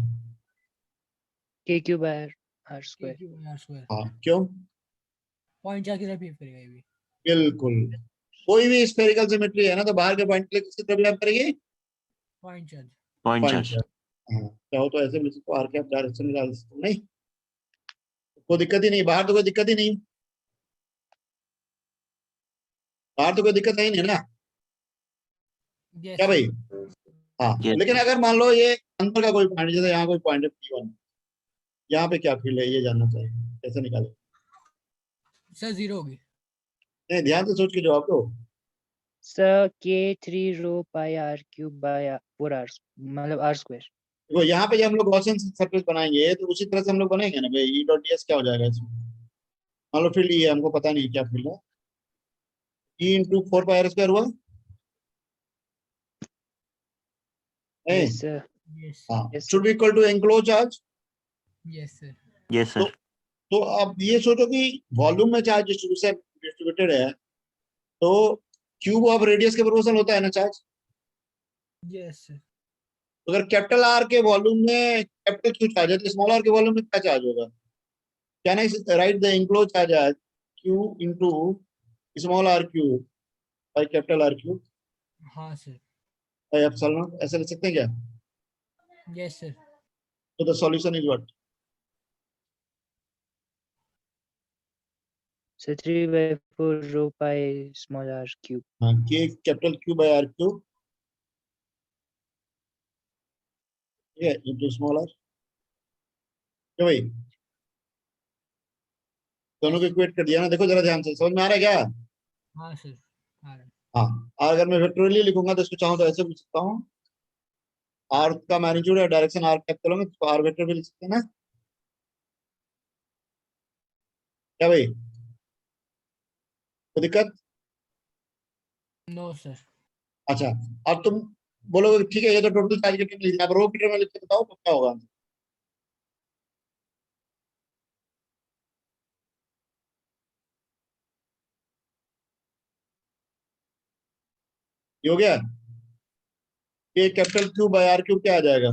C: के क्यू बाय आर
B: के
C: square.
B: Q by are square.
A: हाँ, क्यों?
B: पॉइंट चार्ज की तरफ बिहेव करेगा ये भी।
A: बिल्कुल, कोई भी स्फेरिकल सिमेट्री है ना, तो बाहर के पॉइंट के लिए किसकी तरफ बिहेव करेगी?
B: Point charge.
E: Point
A: point
E: charge.
A: Charge. हाँ, चाहो तो ऐसे भी लिख सकते हो, आर कैप डायरेक्शन में डाल सकते हो, नहीं कोई दिक्कत ही नहीं, बाहर तो कोई दिक्कत ही नहीं, बाहर तो कोई दिक्कत है ही नहीं ना,
B: यस
A: क्या
B: सर।
A: भाई? हाँ,
E: Yes,
A: लेकिन
E: sir.
A: अगर मान लो ये अंदर का कोई पॉइंट, जैसे यहाँ कोई पॉइंट है P1, यहाँ पे क्या फील्ड है ये जानना चाहिए, कैसे निकाले?
B: सर 0 होगी।
A: नहीं, ध्यान से सोच के जवाब दो।
C: Sir K3 rho pi R cube by 4R मतलब R स्क्वायर।
A: देखो यहाँ पे जब हम लोग गॉसियन सरफेस बनाएंगे तो उसी तरह से हम लोग बनाएंगे ना भाई। E डॉट ds क्या हो जाएगा इसमें? मान लो फील्ड ये हमको पता नहीं क्या फील्ड है। E इंटू 4 पाई r² हुआ नहीं?
C: Yes sir.
B: यस
A: हाँ,
C: Yes,
A: should be equal to enclose charge.
B: Yes sir.
E: Yes, sir.
A: तो अब ये सोचो कि वॉल्यूम में चार्ज डिस्ट्रीब्यूटेड है तो क्यूब ऑफ रेडियस के प्रोपोर्शनल होता है ना चार्ज।
B: Yes sir.
A: तो अगर कैपिटल आर के वॉल्यूम में कैपिटल क्यू चार्ज है तो स्मॉल आर के वॉल्यूम में क्या चार्ज होगा? Can I write the enclose charge as Q into small R Q by capital R Q
B: हाँ सर।
A: बाई एप्सिलॉन नॉट, ऐसे लिख सकते हैं क्या?
B: Yes sir.
A: तो the solution is what?
C: Sir 3/4 rho pi small R cube.
A: हाँ, के capital Q by R Q, ठीक है, इंटू स्मॉल आर। क्या भाई, दोनों को इक्वेट कर दिया ना? देखो जरा ध्यान से, समझ में आ रहा है क्या?
B: हाँ सर आ रहा है।
A: हाँ, अगर मैं वेक्टोरियली लिखूंगा तो इसको चाहूँ तो ऐसे लिख सकता हूँ। आर का मैग्नीट्यूड है, डायरेक्शन आर कैप करूंगा तो आर वेक्टर भी लिख सकते हैं ना? क्या भाई, कोई दिक्कत?
B: No sir.
A: अच्छा, अब तुम बोलोगे ठीक है ये तो टोटल चार्ज के टर्म लिख दिया, अब रो के टर्म में लिख के बताओ तो क्या होगा? ये हो गया। ये capital Q by r cube क्या आ जाएगा?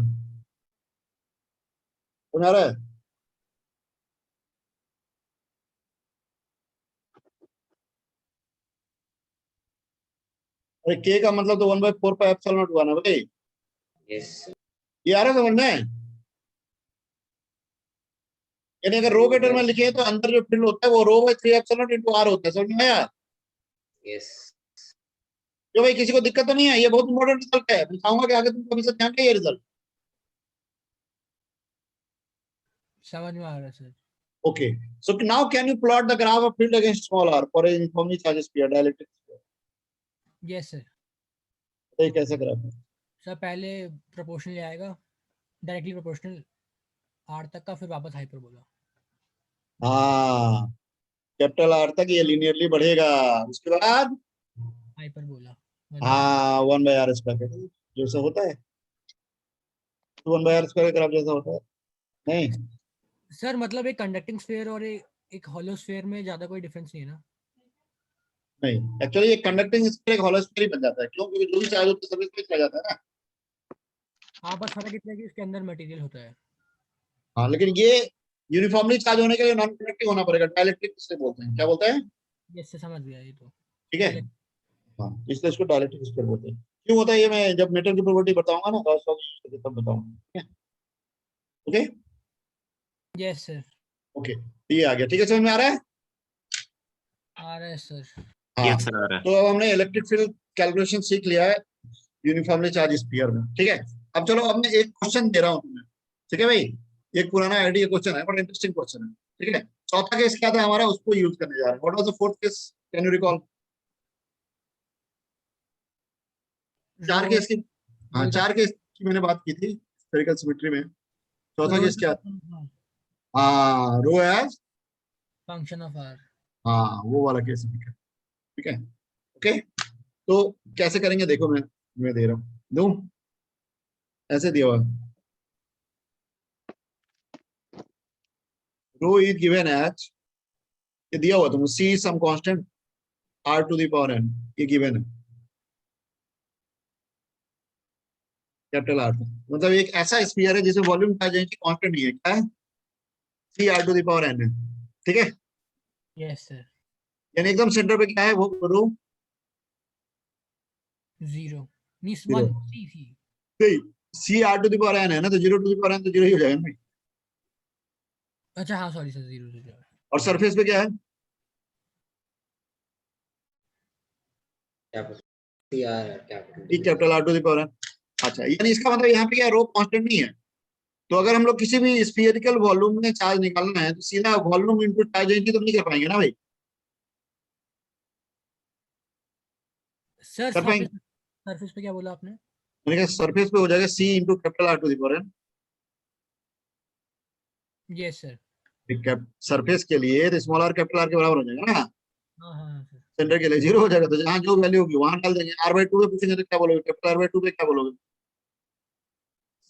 A: समझ आ रहा है? अरे के का मतलब तो 1/4 पाई एप्सिलॉन नॉट हुआ ना भाई।
D: यस
A: ये आ रहा है समझ में? यानी अगर रो के टर्म में लिखे तो अंदर जो फील्ड होता है वो rho by 3 epsilon naught into R होता है। समझ में आया?
D: यस
A: जो भाई किसी को दिक्कत तो नहीं है? ये बहुत इंपॉर्टेंट रिजल्ट है, मैं चाहूंगा कि आगे तुम कभी से ध्यान ये रिजल्ट।
B: समझ में आ रहा है sir.
A: Okay, so now can you plot the graph of field against small r for a uniformly charged sphere, dielectric sphere?
B: Yes sir.
A: तो ये कैसे ग्राफ है?
B: सर पहले प्रोपोर्शनल आएगा, डायरेक्टली प्रोपोर्शनल आर तक का, फिर वापस हाइपरबोला।
A: हाँ, कैपिटल आर तक ये लिनियरली बढ़ेगा, उसके बाद
B: हाइपरबोला।
A: हाँ 1/r², जैसा होता है तो 1/r² ग्राफ जैसा होता है नहीं?
B: सर मतलब एक कंडक्टिंग स्फीयर और एक हॉलो स्फीयर में ज्यादा कोई डिफरेंस नहीं है ना?
A: नहीं, एक्चुअली ये कंडक्टिंग स्फीयर एक हॉलो स्फीयर ही बन जाता है, क्यों? क्योंकि जो भी चार्ज होता है सर्फेस पे चला जाता है ना।
B: हाँ बस फर्क इतना है कि उसके अंदर मटेरियल होता है।
A: हाँ, लेकिन ये यूनिफॉर्मली चार्ज होने के लिए नॉन कंडक्टिंग होना पड़ेगा, डाइलेक्ट्रिक किससे बोलते हैं, क्या बोलते हैं?
B: यस सर समझ गया ये तो।
A: ठीक है,
B: Dielect-
A: हाँ, इसलिए इसको डायलेक्ट्रिक स्फीयर बोलते हैं। क्यों होता है ये मैं जब मेटल की प्रॉपर्टी बताऊंगा ना गॉस लॉ यूज करके तब बताऊंगा। ओके
B: यस सर
A: ओके, ये आ गया, ठीक है, समझ में आ रहा है?
B: आ रहा है सर।
A: हाँ,
E: Yes, sir. आ रहा है.
A: तो अब हमने इलेक्ट्रिक फील्ड कैलकुलेशन सीख लिया है यूनिफॉर्मली चार्ज स्फीयर में, ठीक है। अब चलो, अब मैं एक क्वेश्चन दे रहा हूँ तुम्हें, ठीक है भाई? एक पुराना आईडी क्वेश्चन है, बड़ा इंटरेस्टिंग क्वेश्चन है, ठीक है। चौथा केस क्या था हमारा, उसको यूज करने जा रहे हैं। What was the fourth case, can you recall? चार केस की, हाँ, चार केस की मैंने बात की थी स्फेरिकल सिमेट्री में। चौथा केस क्या? हाँ, रो एज
B: फंक्शन ऑफ आर।
A: हाँ, वो वाला केस है, ठीक है। ओके, तो कैसे करेंगे देखो, मैं दे रहा हूँ, दूं ऐसे दिया हुआ, रो इज गिवन एज, ये दिया हुआ तुमको, C some constant r to the power n, ये गिवन है कैपिटल आर। मतलब एक ऐसा स्फीयर है जिसमें वॉल्यूम चार्ज है कांस्टेंट नहीं है, क्या है? C r to the power n है, ठीक है।
B: Yes sir.
A: यानी एकदम सेंटर पे क्या है वो rho?
B: 0 means
A: Zero.
B: 1 c.
A: C r to the power n है ना, तो 0 टू द पावर n तो 0 ही हो जाएगा ना।
B: अच्छा हाँ सॉरी सर 0
A: और सरफेस पे क्या है? Capital r to the power n। अच्छा, यानी इसका मतलब यहाँ पे क्या, रो कांस्टेंट नहीं है। तो अगर हम लोग किसी भी स्फीयरिकल वॉल्यूम में चार्ज निकालना है तो सीधा वॉल्यूम इनटू चार्ज तो नहीं कर पाएंगे ना भाई।
B: सर
A: कर पाएंगे?
B: सरफेस पे क्या बोला आपने?
A: मैंने कहा सरफेस पे हो जाएगा C into capital R to the power n।
B: Yes sir.
A: Surface के लिए तो स्मॉल r कैपिटल R के बराबर हो जाएगा ना,
B: हाँ हाँ सर।
A: सेंटर के लिए 0 हो जाएगा, तो जहाँ जो वैल्यू होगी वहां डाल देंगे। r/2 पे पूछेंगे तो क्या बोलोगे, कैपिटल R/2 पे क्या बोलोगे?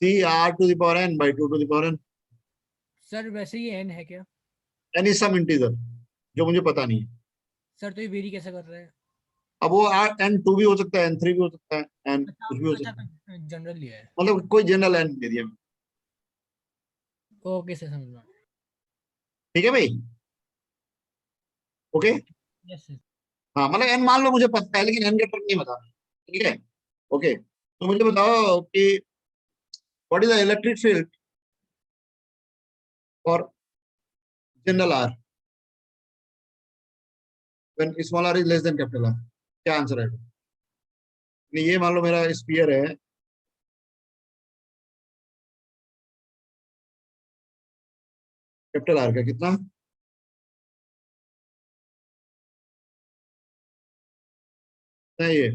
A: C R to the power n by 2 to the power n।
B: Sir वैसे ये एन है क्या?
A: n इज सम इंटीजर जो मुझे पता नहीं है।
B: सर तो ये वेरी कैसे कर रहा है?
A: अब वो n2 भी हो सकता है, n3 भी हो सकता है, n कुछ भी हो
B: अच्छा
A: सकता है,
B: जनरल लिया है।
A: मतलब कोई जनरल n दे दिया।
B: ओके सर समझ में।
A: ठीक है भाई, ओके।
B: Yes sir.
A: हाँ मतलब n मान लो मुझे पता है लेकिन n का टर्म नहीं बता। ठीक है, ओके। तो मुझे बताओ कि what is the electric field for general R when small r is less than capital R? क्या आंसर है? नहीं, ये मान लो मेरा स्फीयर है, कैपिटल R का कितना? नहीं ये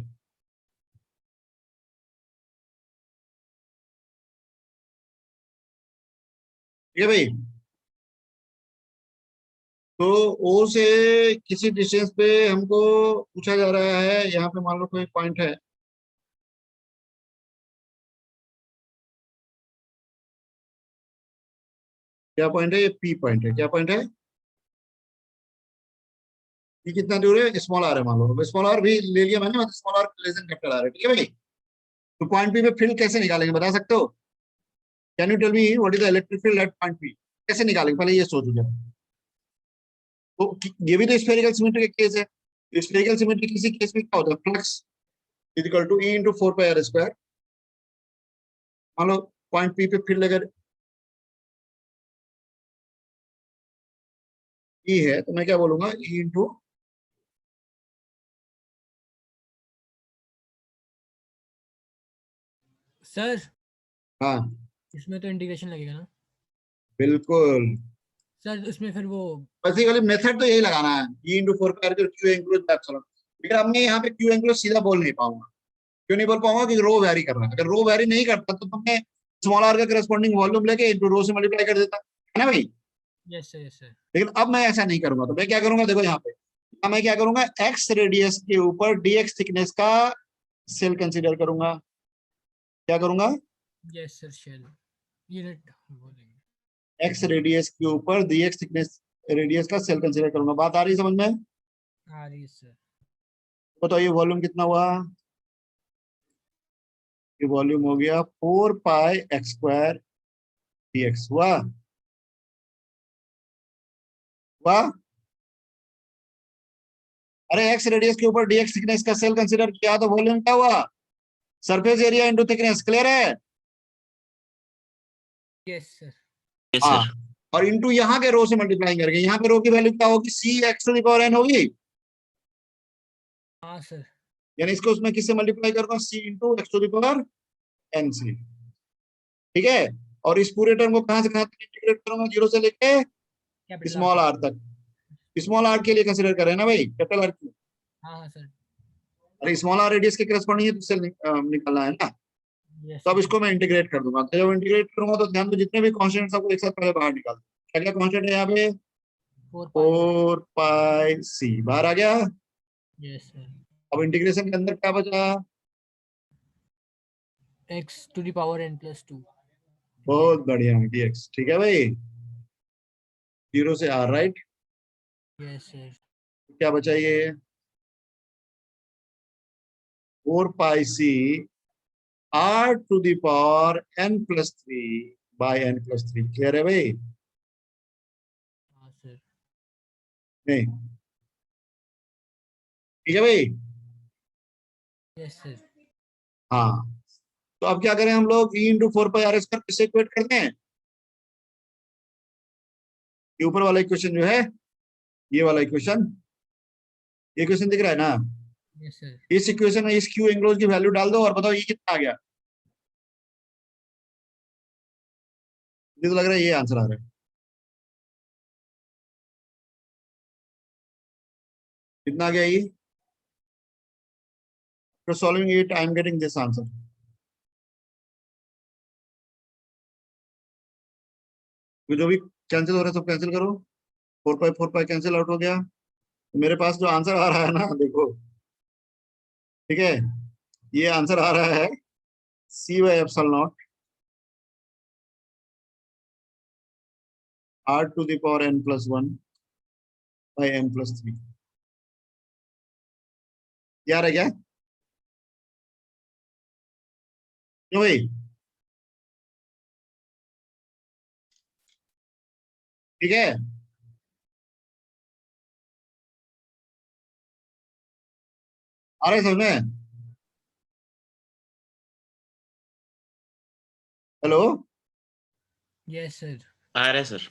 A: ठीक है भाई। तो O से किसी डिस्टेंस पे हमको पूछा जा रहा है, यहाँ पे मान लो कोई पॉइंट है, क्या पॉइंट है? ये P पॉइंट है। क्या पॉइंट है? ये कितना दूर है? स्मॉल r है मान लो, स्मॉल r भी ले लिया मैंने, मतलब small r less than capital R है। ठीक है भाई, तो पॉइंट P पे फील्ड कैसे निकालेंगे बता सकते हो? Can you tell me what is the electric field at point P? कैसे निकालेंगे पहले ये सोचो जरा। तो ये भी तो स्फेरिकल सिमेट्री का केस है। स्फेरिकल सिमेट्री किसी केस में क्या होता है? Flux equal to E into 4πr²। मान लो पॉइंट P पे फील्ड अगर E है तो मैं क्या बोलूंगा? E इंटू
B: सर
A: हाँ
B: इसमें तो इंटीग्रेशन लगेगा ना?
A: बिल्कुल।
B: सर इसमें फिर वो
A: बेसिकली मेथड तो यही लगाना है, E into 4πr Q include epsilon. लेकिन अब मैं यहाँ पे Q इंक्लूड सीधा बोल नहीं पाऊंगा। क्यों नहीं बोल पाऊंगा? कि रो वैरी कर रहा है। अगर रो वैरी नहीं करता तो तुमने स्मॉल r का करस्पॉन्डिंग वॉल्यूम लेके इंटू रो से मल्टीप्लाई कर देता है ना भाई।
B: Yes sir yes sir.
A: लेकिन अब मैं ऐसा नहीं करूंगा, तो मैं क्या करूंगा देखो यहाँ पे, अब मैं क्या करूंगा? x रेडियस के ऊपर dx थिकनेस का सेल कंसीडर करूंगा। क्या करूंगा?
B: यस सर शेल यूनिट बोलेंगे।
A: x रेडियस के ऊपर dx थिकनेस रेडियस का सेल कंसीडर करूंगा। बात आ रही है समझ में?
B: आ रही है सर।
A: बताइए वॉल्यूम कितना हुआ? ये वॉल्यूम हो गया 4πx² dx। हुआ? हुआ? अरे x रेडियस के ऊपर dx थिकनेस का सेल कंसीडर किया तो वॉल्यूम क्या हुआ? Surface area into thickness. Clear है?
B: Yes sir.
E: Yes,
A: हाँ,
E: sir.
A: और इंटू यहाँ के रो से मल्टीप्लाई करके यहाँ पे रो की वैल्यू क्या होगी? C x to the power n होगी।
B: हाँ सर।
A: यानी इसको उसमें किससे मल्टीप्लाई करूंगा? C into x to the power n से। ठीक है, और इस पूरे टर्म को कहां से कहां तक इंटीग्रेट करूंगा? 0 से लेके
B: कैपिटल
A: स्मॉल r तक। स्मॉल r के लिए कंसीडर करें ना भाई, कैपिटल R क्यों?
B: हाँ हाँ सर।
A: अरे स्मॉल r रेडियस के करस्पॉन्डिंग है तो सेल निकालना है ना।
B: यस
A: तो अब
B: सर।
A: इसको मैं इंटीग्रेट कर दूंगा। तो जब इंटीग्रेट करूंगा तो ध्यान दो जितने भी कॉन्स्टेंट सबको एक साथ पहले बाहर निकाल दो। क्या क्या कॉन्स्टेंट है यहाँ पे?
B: 4 पाई।
A: 4πc बाहर आ गया।
B: Yes sir.
A: अब इंटीग्रेशन के अंदर क्या बचा?
B: x to the power n plus 2।
A: बहुत बढ़िया dx। ठीक है भाई, 0 से r राइट।
B: Yes sir.
A: क्या बचा ये? 4πc r to the power n+3 by n+3। Clear है भाई?
B: हाँ सर।
A: नहीं? ठीक है भाई।
B: Yes sir.
A: हाँ, तो अब क्या करें हम लोग? E इंटू 4πr² किससे इक्वेट करते हैं? ये ऊपर वाला इक्वेशन जो है, ये वाला इक्वेशन, ये इक्वेशन दिख रहा है ना?
B: Yes sir.
A: इस इक्वेशन में इस Q एंगलोज की वैल्यू डाल दो और बताओ ये कितना आ गया। मुझे तो लग रहा है ये आंसर आ रहा है। कितना आ गया ये? after solving it, I am getting this answer. जो भी कैंसिल हो रहा है सब कैंसिल करो, 4 पाई कैंसिल आउट हो गया, मेरे पास जो आंसर आ रहा है ना, देखो, ठीक है, ये आंसर आ रहा है C by epsilon naught R to the power n plus 1 by n plus 3. यार है क्या? क्यों भाई? ठीक है, आ रहे समझ में? Hello,
B: yes sir.
E: आ रहा है सर।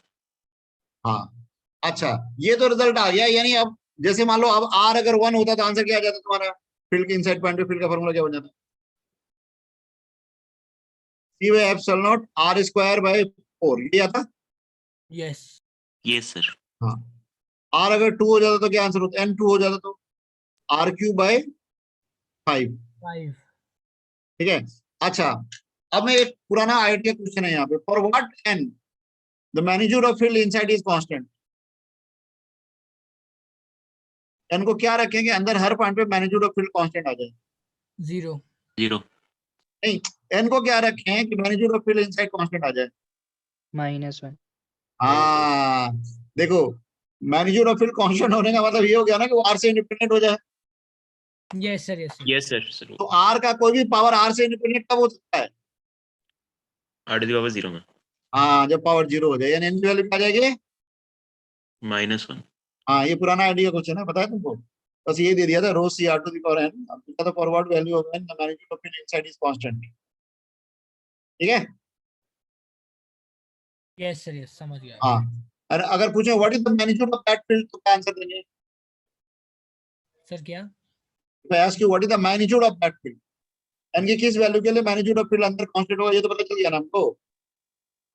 A: हाँ, अच्छा, ये तो रिजल्ट आ गया, यानी अब जैसे मान लो अब R अगर 1 होता तो आंसर क्या आ जाता तुम्हारा? फील्ड के इनसाइड पॉइंट पे फील्ड का फॉर्मूला क्या बन जाता? C by epsilon naught R square by 4, ये आता?
B: यस।
E: Yes sir.
A: हाँ, R अगर 2 हो जाता तो क्या आंसर होता? N 2 हो जाता तो R क्यूब बाय 5.
B: 5।
A: ठीक है, अच्छा, अब मैं एक पुराना आईआईटी क्वेश्चन है यहाँ पे, for what n the magnitude of field inside is constant. n को क्या रखेंगे अंदर हर पॉइंट पे मैग्नीट्यूड ऑफ फील्ड कांस्टेंट आ जाए?
B: 0।
E: 0।
A: नहीं, n को क्या रखें कि magnitude of field inside constant आ जाए?
C: -1.
A: हाँ, देखो, मैग्नीट्यूड ऑफ फील्ड कांस्टेंट होने का मतलब ये हो गया ना कि वो r से इंडिपेंडेंट हो जाए.
B: Yes sir, yes sir.
E: Yes sir.
A: तो r का कोई भी पावर r से इंडिपेंडेंट कब हो सकता है?
E: R to the power 0 में
A: हाँ, जब पावर 0 हो जाए, यानी n की वैल्यू क्या आ जाएगी?
E: -1।
A: हाँ, ये पुराना आइडिया क्वेश्चन है, पता है तुमको? बस ये दे दिया था, rho c r to the power n, अब पूछा था for what value of n the magnitude of field inside is constant. ठीक है,
B: यस सर, यस, समझ गया।
A: हाँ, और अगर पूछे what is the magnitude of that field तो क्या आंसर देंगे?
B: सर क्या?
A: मैं ask you what is the magnitude of that field, n की किस वैल्यू के लिए मैग्नीट्यूड ऑफ फील्ड अंदर कांस्टेंट होगा, ये तो पता चल गया ना हमको.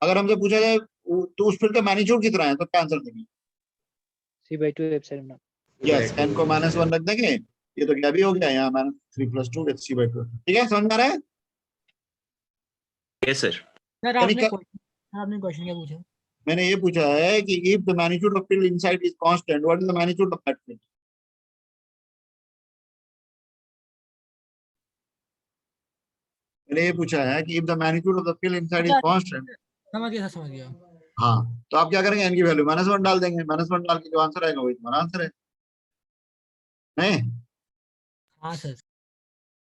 A: अगर हमसे पूछा जाए तो उस फील्ड का मैग्नीट्यूड कितना है तो क्या आंसर देंगे?
C: C/2 epsilon naught.
A: Yes, n को -1 रख देंगे, ये तो क्या भी हो गया यहाँ -3 + 2 c/2. ठीक है, समझ में आ रहा है?
E: Yes sir.
B: सर
A: यानी
B: आपने क्वेश्चन क्या पूछा?
A: मैंने ये पूछा है कि if the magnitude of field inside is constant what is the magnitude of that field. मैंने ये पूछा है कि if the magnitude of the field inside is constant.
B: समझ गया सर, समझ गया।
A: हाँ, तो आप क्या करेंगे, n की वैल्यू -1 डाल देंगे, -1 डाल के जो आंसर आएगा वही तुम्हारा आंसर है. नहीं,
B: हाँ सर।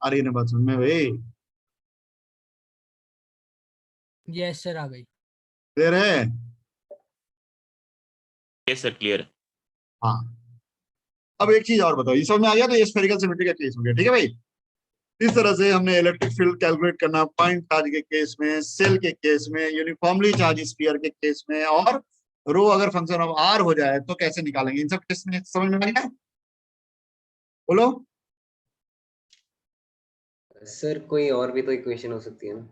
A: आ रही है ना बात समझ में भाई?
B: यस सर, आ गई।
A: क्लियर है?
E: यस सर, क्लियर है।
A: हाँ, अब एक चीज और बताओ, ये समझ में आ गया? तो ये स्फेरिकल सिमेट्री का केस हो गया. ठीक है भाई, इस तरह से हमने इलेक्ट्रिक फील्ड कैलकुलेट करना पॉइंट चार्ज के केस में, सेल के केस में, यूनिफॉर्मली चार्ज स्फीयर के केस में, और रो अगर फंक्शन ऑफ आर हो जाए तो कैसे निकालेंगे, इन सब केस में समझ में आ गया? बोलो.
D: सर कोई और भी तो इक्वेशन हो सकती है ना?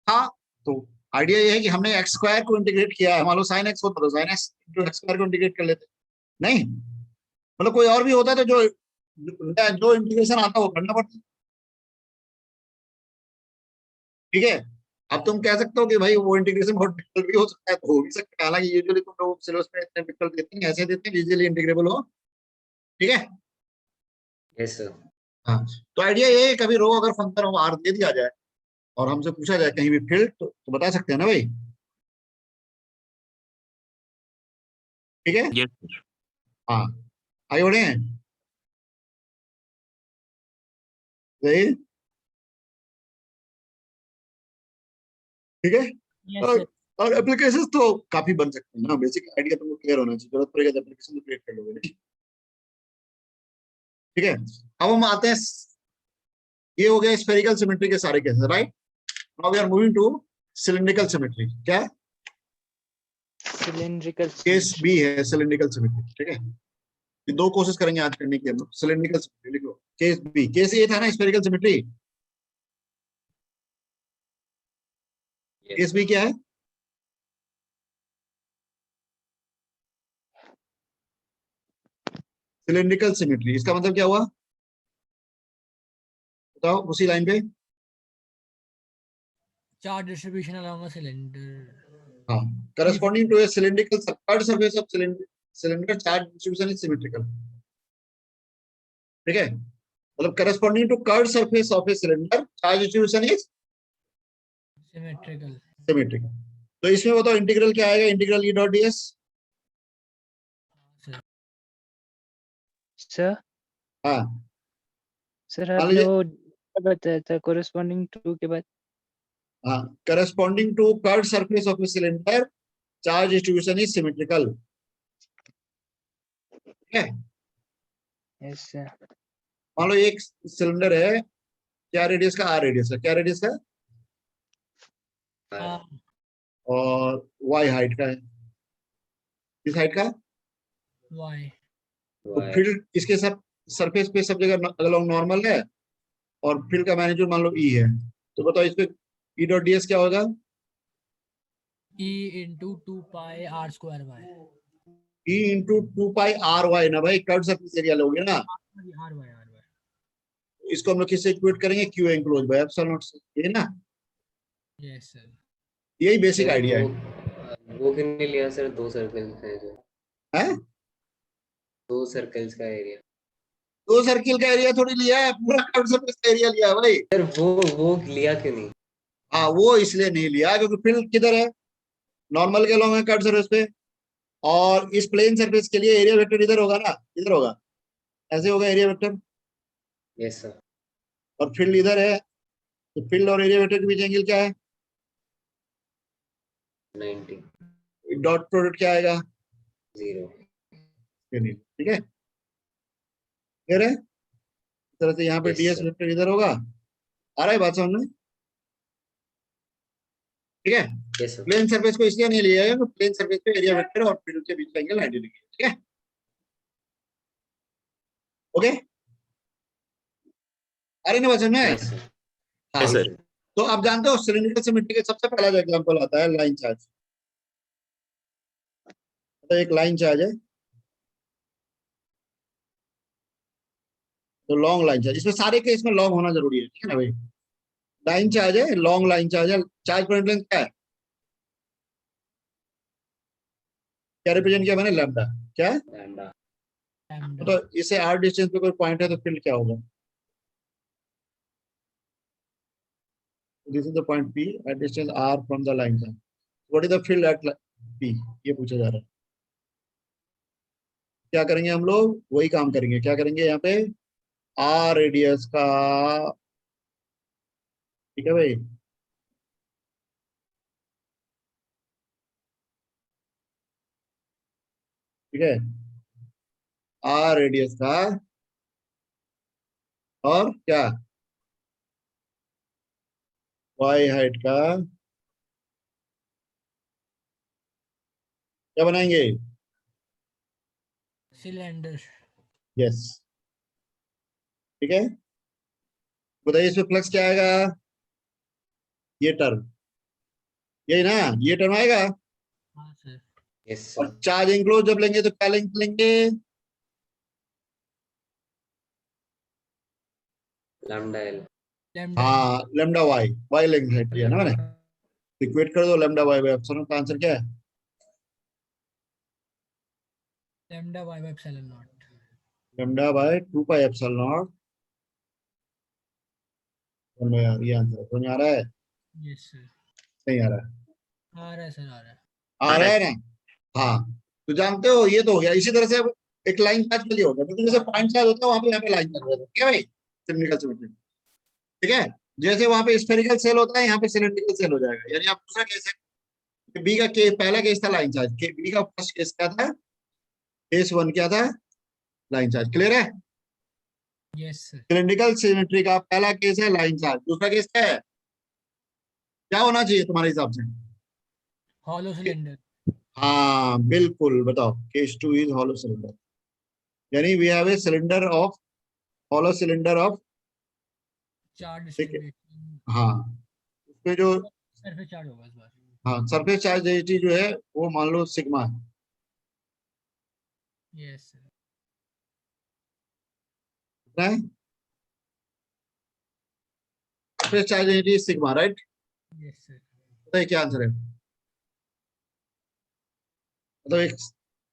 A: हाँ, तो आइडिया ये है कि हमने एक्स स्क्वायर को इंटीग्रेट किया है, मान लो साइन एक्स होता तो साइन एक्स एक्स स्क्वायर को इंटीग्रेट कर लेते. नहीं, मतलब कोई और भी होता है तो जो इंटीग्रेशन आता है वो करना पड़ता है. ठीक है, अब तुम कह सकते हो कि भाई वो इंटीग्रेशन बहुत डिफिकल्ट भी हो सकता है, तो हो भी सकता है, हालांकि यूजुअली तुम लोग सिलेबस में इतने डिफिकल्ट देते हैं, ऐसे देते हैं इजीली इंटीग्रेबल हो. ठीक है,
D: यस सर।
A: हाँ, तो आइडिया ये है कभी रो अगर फंक्शन ऑफ आर दे दिया जाए और हमसे पूछा जाए कहीं भी फील्ड तो बता सकते हैं ना भाई. ठीक है,
E: यस सर।
A: हाँ, आगे बढ़े हैं. सही, ठीक है.
B: यस
A: और
B: सर।
A: और एप्लीकेशंस तो काफी बन सकते हैं ना, बेसिक आइडिया तुमको क्लियर होना चाहिए, जरूरत पड़ेगा तो एप्लीकेशन तो क्रिएट कर लोगे नहीं. ठीक है, अब हम आते हैं, ये हो गया स्फेरिकल सिमेट्री के सारे cases, right? Now we are moving to cylindrical symmetry. क्या
C: Cylindrical
A: केस
C: symmetry.
A: बी है? Cylindrical symmetry. ठीक है, ये दो कोशिश करेंगे आज करने की हम लोग. सिलिंड्रिकल सिमेट्री लिखो, केस बी. केस ए था ना स्फेरिकल सिमेट्री, केस बी क्या है? Cylindrical symmetry. इसका मतलब क्या हुआ? बताओ उसी लाइन पे।
B: Charge distribution along a cylinder,
A: हाँ, corresponding to a cylindrical curved surface of cylinder charge distribution is symmetrical. ठीक है, मतलब corresponding to curved surface of a cylinder charge distribution is
B: symmetrical.
A: symmetrical. तो इसमें बताओ इंटीग्रल क्या आएगा, integral E dot ds।
C: Sir
A: हाँ
C: सर
A: मान
C: आपने
A: लीजिए,
C: वो बताया था कोरस्पॉन्डिंग टू के बाद।
A: हाँ, corresponding to curved surface of a cylinder charge distribution is symmetrical। ठीक है,
C: यस सर।
A: मान लो एक सिलेंडर है, क्या रेडियस का, आर रेडियस का, क्या रेडियस का
B: हाँ,
A: और वाई हाइट का है, किस हाइट का।
B: वाई।
A: तो फील्ड इसके सब सरफेस पे सब जगह अलोंग नॉर्मल है और फील्ड का मैग्नीट्यूड मान लो ई है, तो बताओ इस पे ई डॉट ds क्या होगा,
B: E into 2 pi r square y।
A: ई इंटू 2 पाई आर वाई ना भाई, कर्व सरफेस एरिया लोगे ना,
B: r y r y।
A: इसको हम लोग किससे इक्वेट करेंगे, Q enclose by epsilon not से, ये ना,
B: यस सर।
A: यही बेसिक
D: सर
A: आइडिया है।
D: वो क्यों नहीं लिया सर, 2 सर्कल्स है जो,
A: हैं?
D: 2 सर्कल्स का एरिया।
A: दो सर्किल का एरिया थोड़ी लिया है, पूरा कर्व सरफेस का एरिया लिया है भाई।
D: सर वो लिया क्यों नहीं?
A: हाँ, वो इसलिए नहीं लिया क्योंकि फील्ड किधर है, नॉर्मल के अलोंग है कर्व सरफेस पे, और इस प्लेन सरफेस के लिए एरिया वेक्टर इधर होगा ना, इधर होगा, ऐसे होगा एरिया वेक्टर,
D: यस सर।
A: और फील्ड इधर है, तो फील्ड और एरिया वेक्टर के बीच एंगल क्या है,
D: 90
A: डॉट प्रोडक्ट क्या आएगा,
D: 0।
A: ठीक है, क्लियर है। इस तरह से यहाँ पे
D: Yes,
A: ds
D: sir.
A: वेक्टर इधर होगा, आ रहा है बात समझ में, ठीक है।
D: Yes sir.
A: प्लेन सरफेस को इसलिए नहीं लिया है, प्लेन सरफेस पे एरिया वेक्टर और फील्ड के बीच का एंगल 90 डिग्री है, ठीक है, ओके, आ रही ना बात समझ में।
D: Yes sir.
A: हाँ,
E: Yes, sir.
A: तो आप जानते हो सिलिंड्रिकल सिमेट्री का सबसे पहला जो एग्जांपल आता है लाइन चार्ज, तो एक लाइन चार्ज है, तो लॉन्ग लाइन चार्ज, इसमें सारे केस में लॉन्ग होना जरूरी है, ठीक है ना भाई। लाइन चार्ज है, लॉन्ग लाइन चार्ज है, चार्ज पॉइंट लेंथ क्या है, क्या रिप्रेजेंट किया मैंने, लैम्डा, क्या है,
D: लैम्डा।
A: तो इसे r डिस्टेंस पे कोई पॉइंट है तो फील्ड क्या होगा, this is the point p at distance r from the line charge, what is the field at p, ये पूछा जा रहा है। क्या करेंगे हम लोग, वही काम करेंगे, क्या करेंगे यहाँ पे, r रेडियस का, ठीक है भाई, ठीक है, r रेडियस का और क्या, y हाइट का, क्या बनाएंगे,
B: सिलेंडर।
A: यस, ठीक है, बताइए इसमें फ्लक्स क्या आएगा, ये टर्म, यही ना, ये टर्म आएगा,
B: हाँ सर।
D: यस
A: और
D: सर।
A: चार्ज इंक्लोज जब लेंगे तो क्या लेंथ लेंगे,
D: लैम्डा एल।
B: लैम्डा
A: हाँ, लेमडा वाई, वाई लेंथ है दिया ना मैंने, इक्वेट कर दो लेमडा वाई बाय एप्सिलॉन का आंसर क्या है,
B: lambda y by epsilon naught।
A: Lambda by 2 pi epsilon naught, ये आंसर है, समझ आ रहा है,
B: यस सर।
A: नहीं आ रहा है,
B: आ रहा है सर, आ रहा है।
A: आ रहा है ना, हाँ, तो जानते हो ये तो हो गया, इसी तरह से अब एक लाइन चार्ज के लिए होगा, क्योंकि जैसे पॉइंट चार्ज होता है वहां पे यहाँ पे लाइन चार्ज होता है, ठीक है भाई, सिलिंड्रिकल सिमेट्री, ठीक है, जैसे वहां पे स्फेरिकल सेल होता है यहाँ पे सिलिंड्रिकल सेल हो जाएगा, यानी आप दूसरा केस है, बी का केस, पहला केस था लाइन चार्ज, बी का फर्स्ट केस क्या था, केस 1 क्या था, लाइन चार्ज, क्लियर है।
B: Yes sir.
A: सिलिंड्रिकल सिमेट्री का पहला केस है लाइन चार्ज, दूसरा केस क्या है, क्या होना चाहिए तुम्हारे हिसाब से,
B: हॉलो सिलेंडर।
A: हाँ बिल्कुल, बताओ, केस 2 इज हॉलो सिलेंडर, यानी we have a cylinder of, hollow cylinder of,
B: charge
A: ठीक है,
B: डिस्ट्रीब्यूशन।
A: हाँ, उसमें जो,
B: सरफेस चार्ज होगा इस बार।
A: हाँ, सरफेस चार्ज डेंसिटी जो है वो मान लो सिग्मा
B: यस सर।
A: है, surface charge density sigma, right?
B: Yes sir.
A: बताइए क्या आंसर है? मतलब एक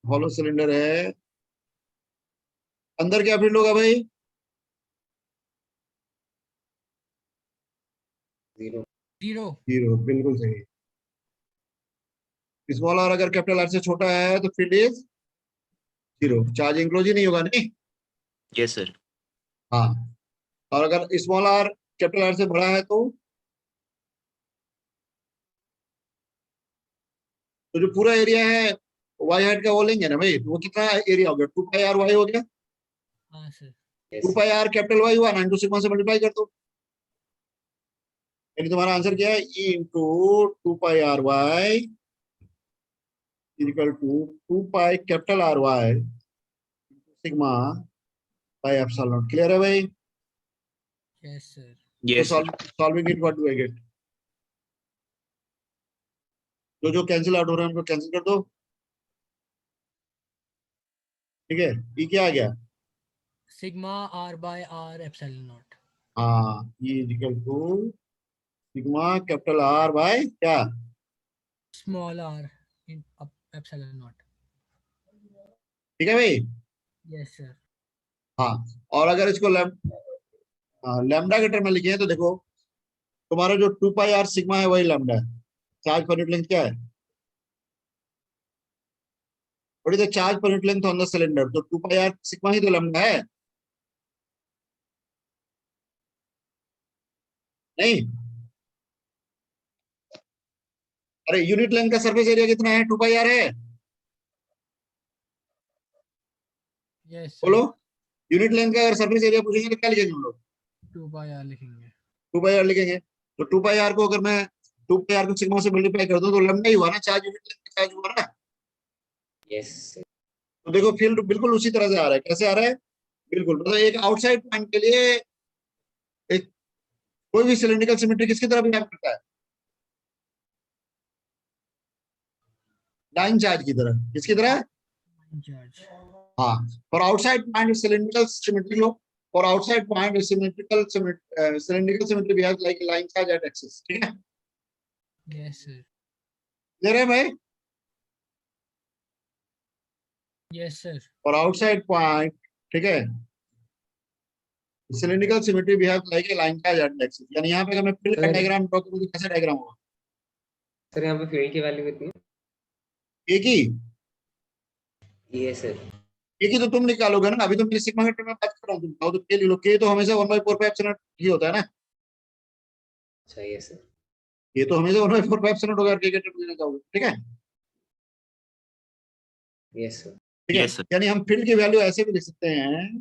A: हॉलो सिलेंडर है, अंदर क्या फील्ड होगा भाई?
D: 0।
B: 0।
A: 0, बिल्कुल सही। स्मॉल आर अगर कैपिटल आर से छोटा है तो फील्ड इज 0, चार्ज इंक्लोज ही नहीं होगा, नहीं?
E: Yes sir.
A: हाँ, और अगर स्मॉल आर कैपिटल आर से बड़ा है तो जो पूरा एरिया है वाई हेड का वो लेंगे ना भाई, तो वो कितना एरिया हो गया? 2 पाई आर वाई हो गया।
B: हाँ sir.
A: 2 pi are capital Y हुआ ना, इंटू सिग्मा से मल्टीप्लाई कर दो, यानी तुम्हारा आंसर क्या है? E into 2 pi R Y equal to 2 pi capital R Y sigma by epsilon naught. Clear है भाई?
B: Yes sir.
A: तो
E: yes sir.
A: Solving it what do I get? जो कैंसिल आउट हो रहा है उनको कैंसिल कर दो, ठीक है? ई क्या आ गया?
B: Sigma R by R epsilon naught.
A: हाँ, E equal to sigma capital R by क्या?
B: Small R in epsilon naught.
A: ठीक है भाई?
B: Yes sir.
A: हाँ, और अगर इसको लैम्डा के टर्म में लिखे तो देखो, तुम्हारा जो 2 पाई आर सिग्मा है वही लैम्डा है। चार्ज पर यूनिट लेंथ क्या है? What is the charge per unit length on the cylinder? तो 2 पाई आर सिग्मा ही तो लैम्डा है, नहीं? अरे यूनिट लेंथ का सरफेस एरिया कितना है? 2 पाई आर है।
B: यस
A: बोलो,
B: सर।
A: यूनिट लेंथ का अगर सरफेस एरिया पूछेंगे तो क्या लिखेंगे हम लोग?
B: 2 बाय आर लिखेंगे।
A: 2 पाई आर लिखेंगे। तो 2 पाई आर को अगर मैं 2 पाई आर को सिग्मा से मल्टीप्लाई कर दूं तो लैम्डा ही हुआ ना, चार्ज यूनिट लेंथ का चार्ज हुआ ना।
D: यस।
A: तो देखो फील्ड बिल्कुल उसी तरह से आ रहा है। कैसे आ रहा है? बिल्कुल, मतलब एक आउटसाइड पॉइंट के लिए एक कोई भी सिलिंड्रिकल सिमेट्री किसकी तरह बिहेव करता है? लाइन चार्ज की तरह। किसकी तरह?
B: चार्ज।
A: हाँ, for outside point cylindrical symmetry low, for outside point symmetrical cylindrical symmetry behave like line charge at axis. ठीक है?
B: Yes sir.
A: क्लियर है भाई?
B: Yes sir.
A: For outside point, ठीक है, cylindrical symmetry behave like A line charge at axis. यानी यहाँ पे अगर मैं फील्ड का
D: सर
A: डायग्राम ड्रॉ करूँ तो कैसा डायग्राम होगा?
D: सर यहाँ पे फील्ड की वैल्यू कितनी है?
A: एक ही,
D: ये सर।
A: एक ही तो तुम निकालोगे ना। अभी तो मेरी सिग्मा के टर्म में बात कर रहा हूँ, तुम बताओ तो के ले लो। के तो हमेशा 1/4 ही होता है ना।
D: अच्छा ये सर।
A: ये तो हमेशा 1/4 होगा के टर्म में निकालोगे, ठीक है?
D: Yes sir.
A: ठीक है,
E: यस सर।
A: यानी हम फील्ड की वैल्यू ऐसे भी लिख सकते हैं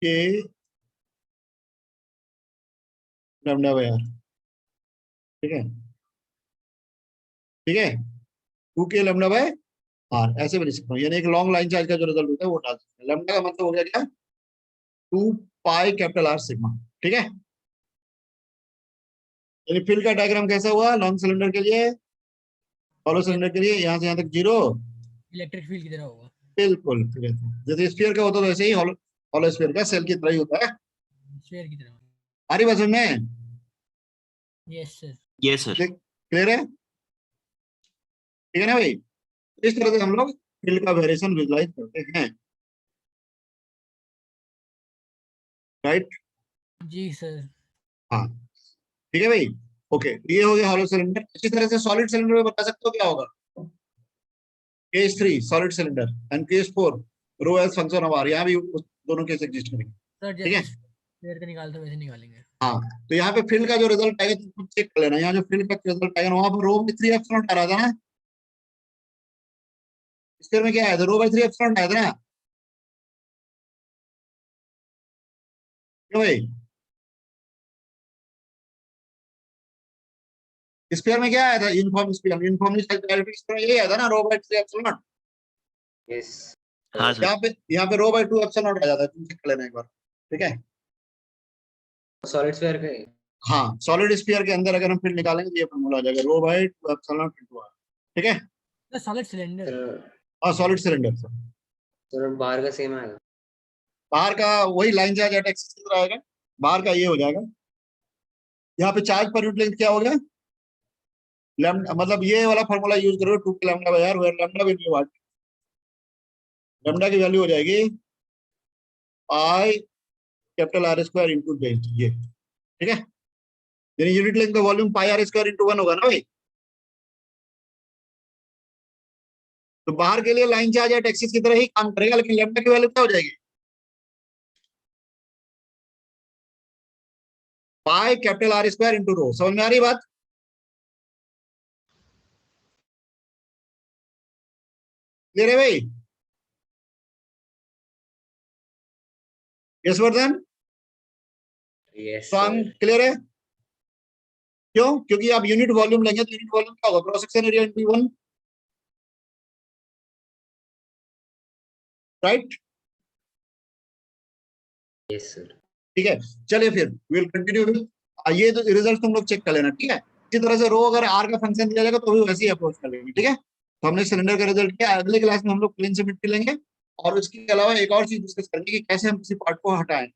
A: कि लैम्डा बाय आर। ठीक है? ठीक है, 2 के लैम्डा बाय आर ऐसे भी लिख सकता हूँ। यानी एक लॉन्ग लाइन चार्ज का जो रिजल्ट होता है वो डाल सकते हैं। लैम्डा का मतलब हो गया क्या? 2 पाई कैपिटल आर सिग्मा। ठीक है? यानी फील्ड का डायग्राम कैसा हुआ लॉन्ग सिलेंडर के लिए? हॉलो सिलेंडर के लिए यहाँ से यहाँ तक 0,
B: इलेक्ट्रिक फील्ड की तरह होगा।
A: बिल्कुल। ठीक है, जैसे स्फीयर का होता है वैसे ही हॉलो हॉलो स्फीयर का सेल की तरह ही होता है।
B: स्फीयर की तरह।
A: आ रही बात समझ में?
B: Yes sir.
E: Yes sir.
A: Clear है? ठीक है ना भाई? इस तरह से हम लोग फील्ड का वेरिएशन विजुलाइज करते हैं, राइट?
B: जी सर।
A: हाँ, ठीक है भाई? ओके, ये हो गया हॉलो सिलेंडर। इसी तरह से सॉलिड सिलेंडर में बता सकते हो क्या होगा? Case 3 solid cylinder and case 4 rho as function of r. यहाँ भी दोनों केस एग्जिस्ट करेंगे।
B: सर
A: ठीक है?
B: जैसे स्फीयर का निकालते हैं वैसे निकालेंगे।
A: हाँ, तो यहाँ पे फील्ड का जो रिजल्ट आएगा तुम चेक कर लेना। यहाँ जो फील्ड का रिजल्ट आएगा वहां पर रो बाई 3 एप्सिलॉन आ रहा था ना। स्क्वायर में क्या आया था? रो बाई 3 एप्सिलॉन आया था ना, क्यों भाई? स्क्वायर में क्या आया था? Uniform square, uniformly sized डायरेक्ट्रिक square यही आया था ना, रो बाई 3 एप्सिलॉन।
D: यस।
E: हाँ सर।
A: यहाँ पे रो बाई 2 एप्सिलॉन आ जाता है, तुम चेक कर लेना एक बार। ठीक है?
D: सॉलिड स्फीयर का है।
A: हाँ, सॉलिड स्फीयर के अंदर अगर हम फील्ड निकालेंगे तो ये फॉर्मूला आ जाएगा, रो बाई 2 एप्सिलॉन इनटू आर। ठीक है?
B: Sir solid cylinder.
D: सर
A: हाँ, सॉलिड सिलेंडर।
D: सर बाहर का सेम आएगा।
A: बाहर का वही लाइन चार्ज एट एक्सिस की तरह आएगा, बाहर का ये हो जाएगा। यहाँ पे चार्ज पर यूनिट लेंथ क्या हो गया, लैम्डा, मतलब ये वाला फॉर्मूला यूज करो 2 lambda by r, where lambda will be what, lambda की वैल्यू हो जाएगी आई capital are square into delta, ये ठीक है। यानी यूनिट लेंथ का volume pi are square into 1 होगा ना भाई। तो बाहर के लिए लाइन चार्ज एट एक्सिस की तरह ही काम करेगा, लेकिन लैम्डा की वैल्यू क्या हो जाएगी, pi capital are square into rho. समझ में आ रही बात? क्लियर है भाई? यस वर्धन,
D: यस
A: स्वांग
D: सर।
A: क्लियर है? क्यों? क्योंकि आप यूनिट वॉल्यूम लेंगे तो यूनिट वॉल्यूम क्या होगा, cross section area into 1, right?
D: Yes sir.
A: ठीक है, चलिए फिर विल कंटिन्यू विद, ये तो रिजल्ट तुम लोग चेक कर लेना, ठीक है। इसी तरह से रो अगर आर का फंक्शन दिया जाएगा तो भी वैसे ही अप्रोच कर लेंगे, ठीक है। तो हमने सिलेंडर का रिजल्ट किया, अगले क्लास में हम लोग प्लेन सिमेट्री लेंगे और उसके अलावा एक और चीज डिस्कस करेंगे कि कैसे हम किसी पार्ट को हटाएं।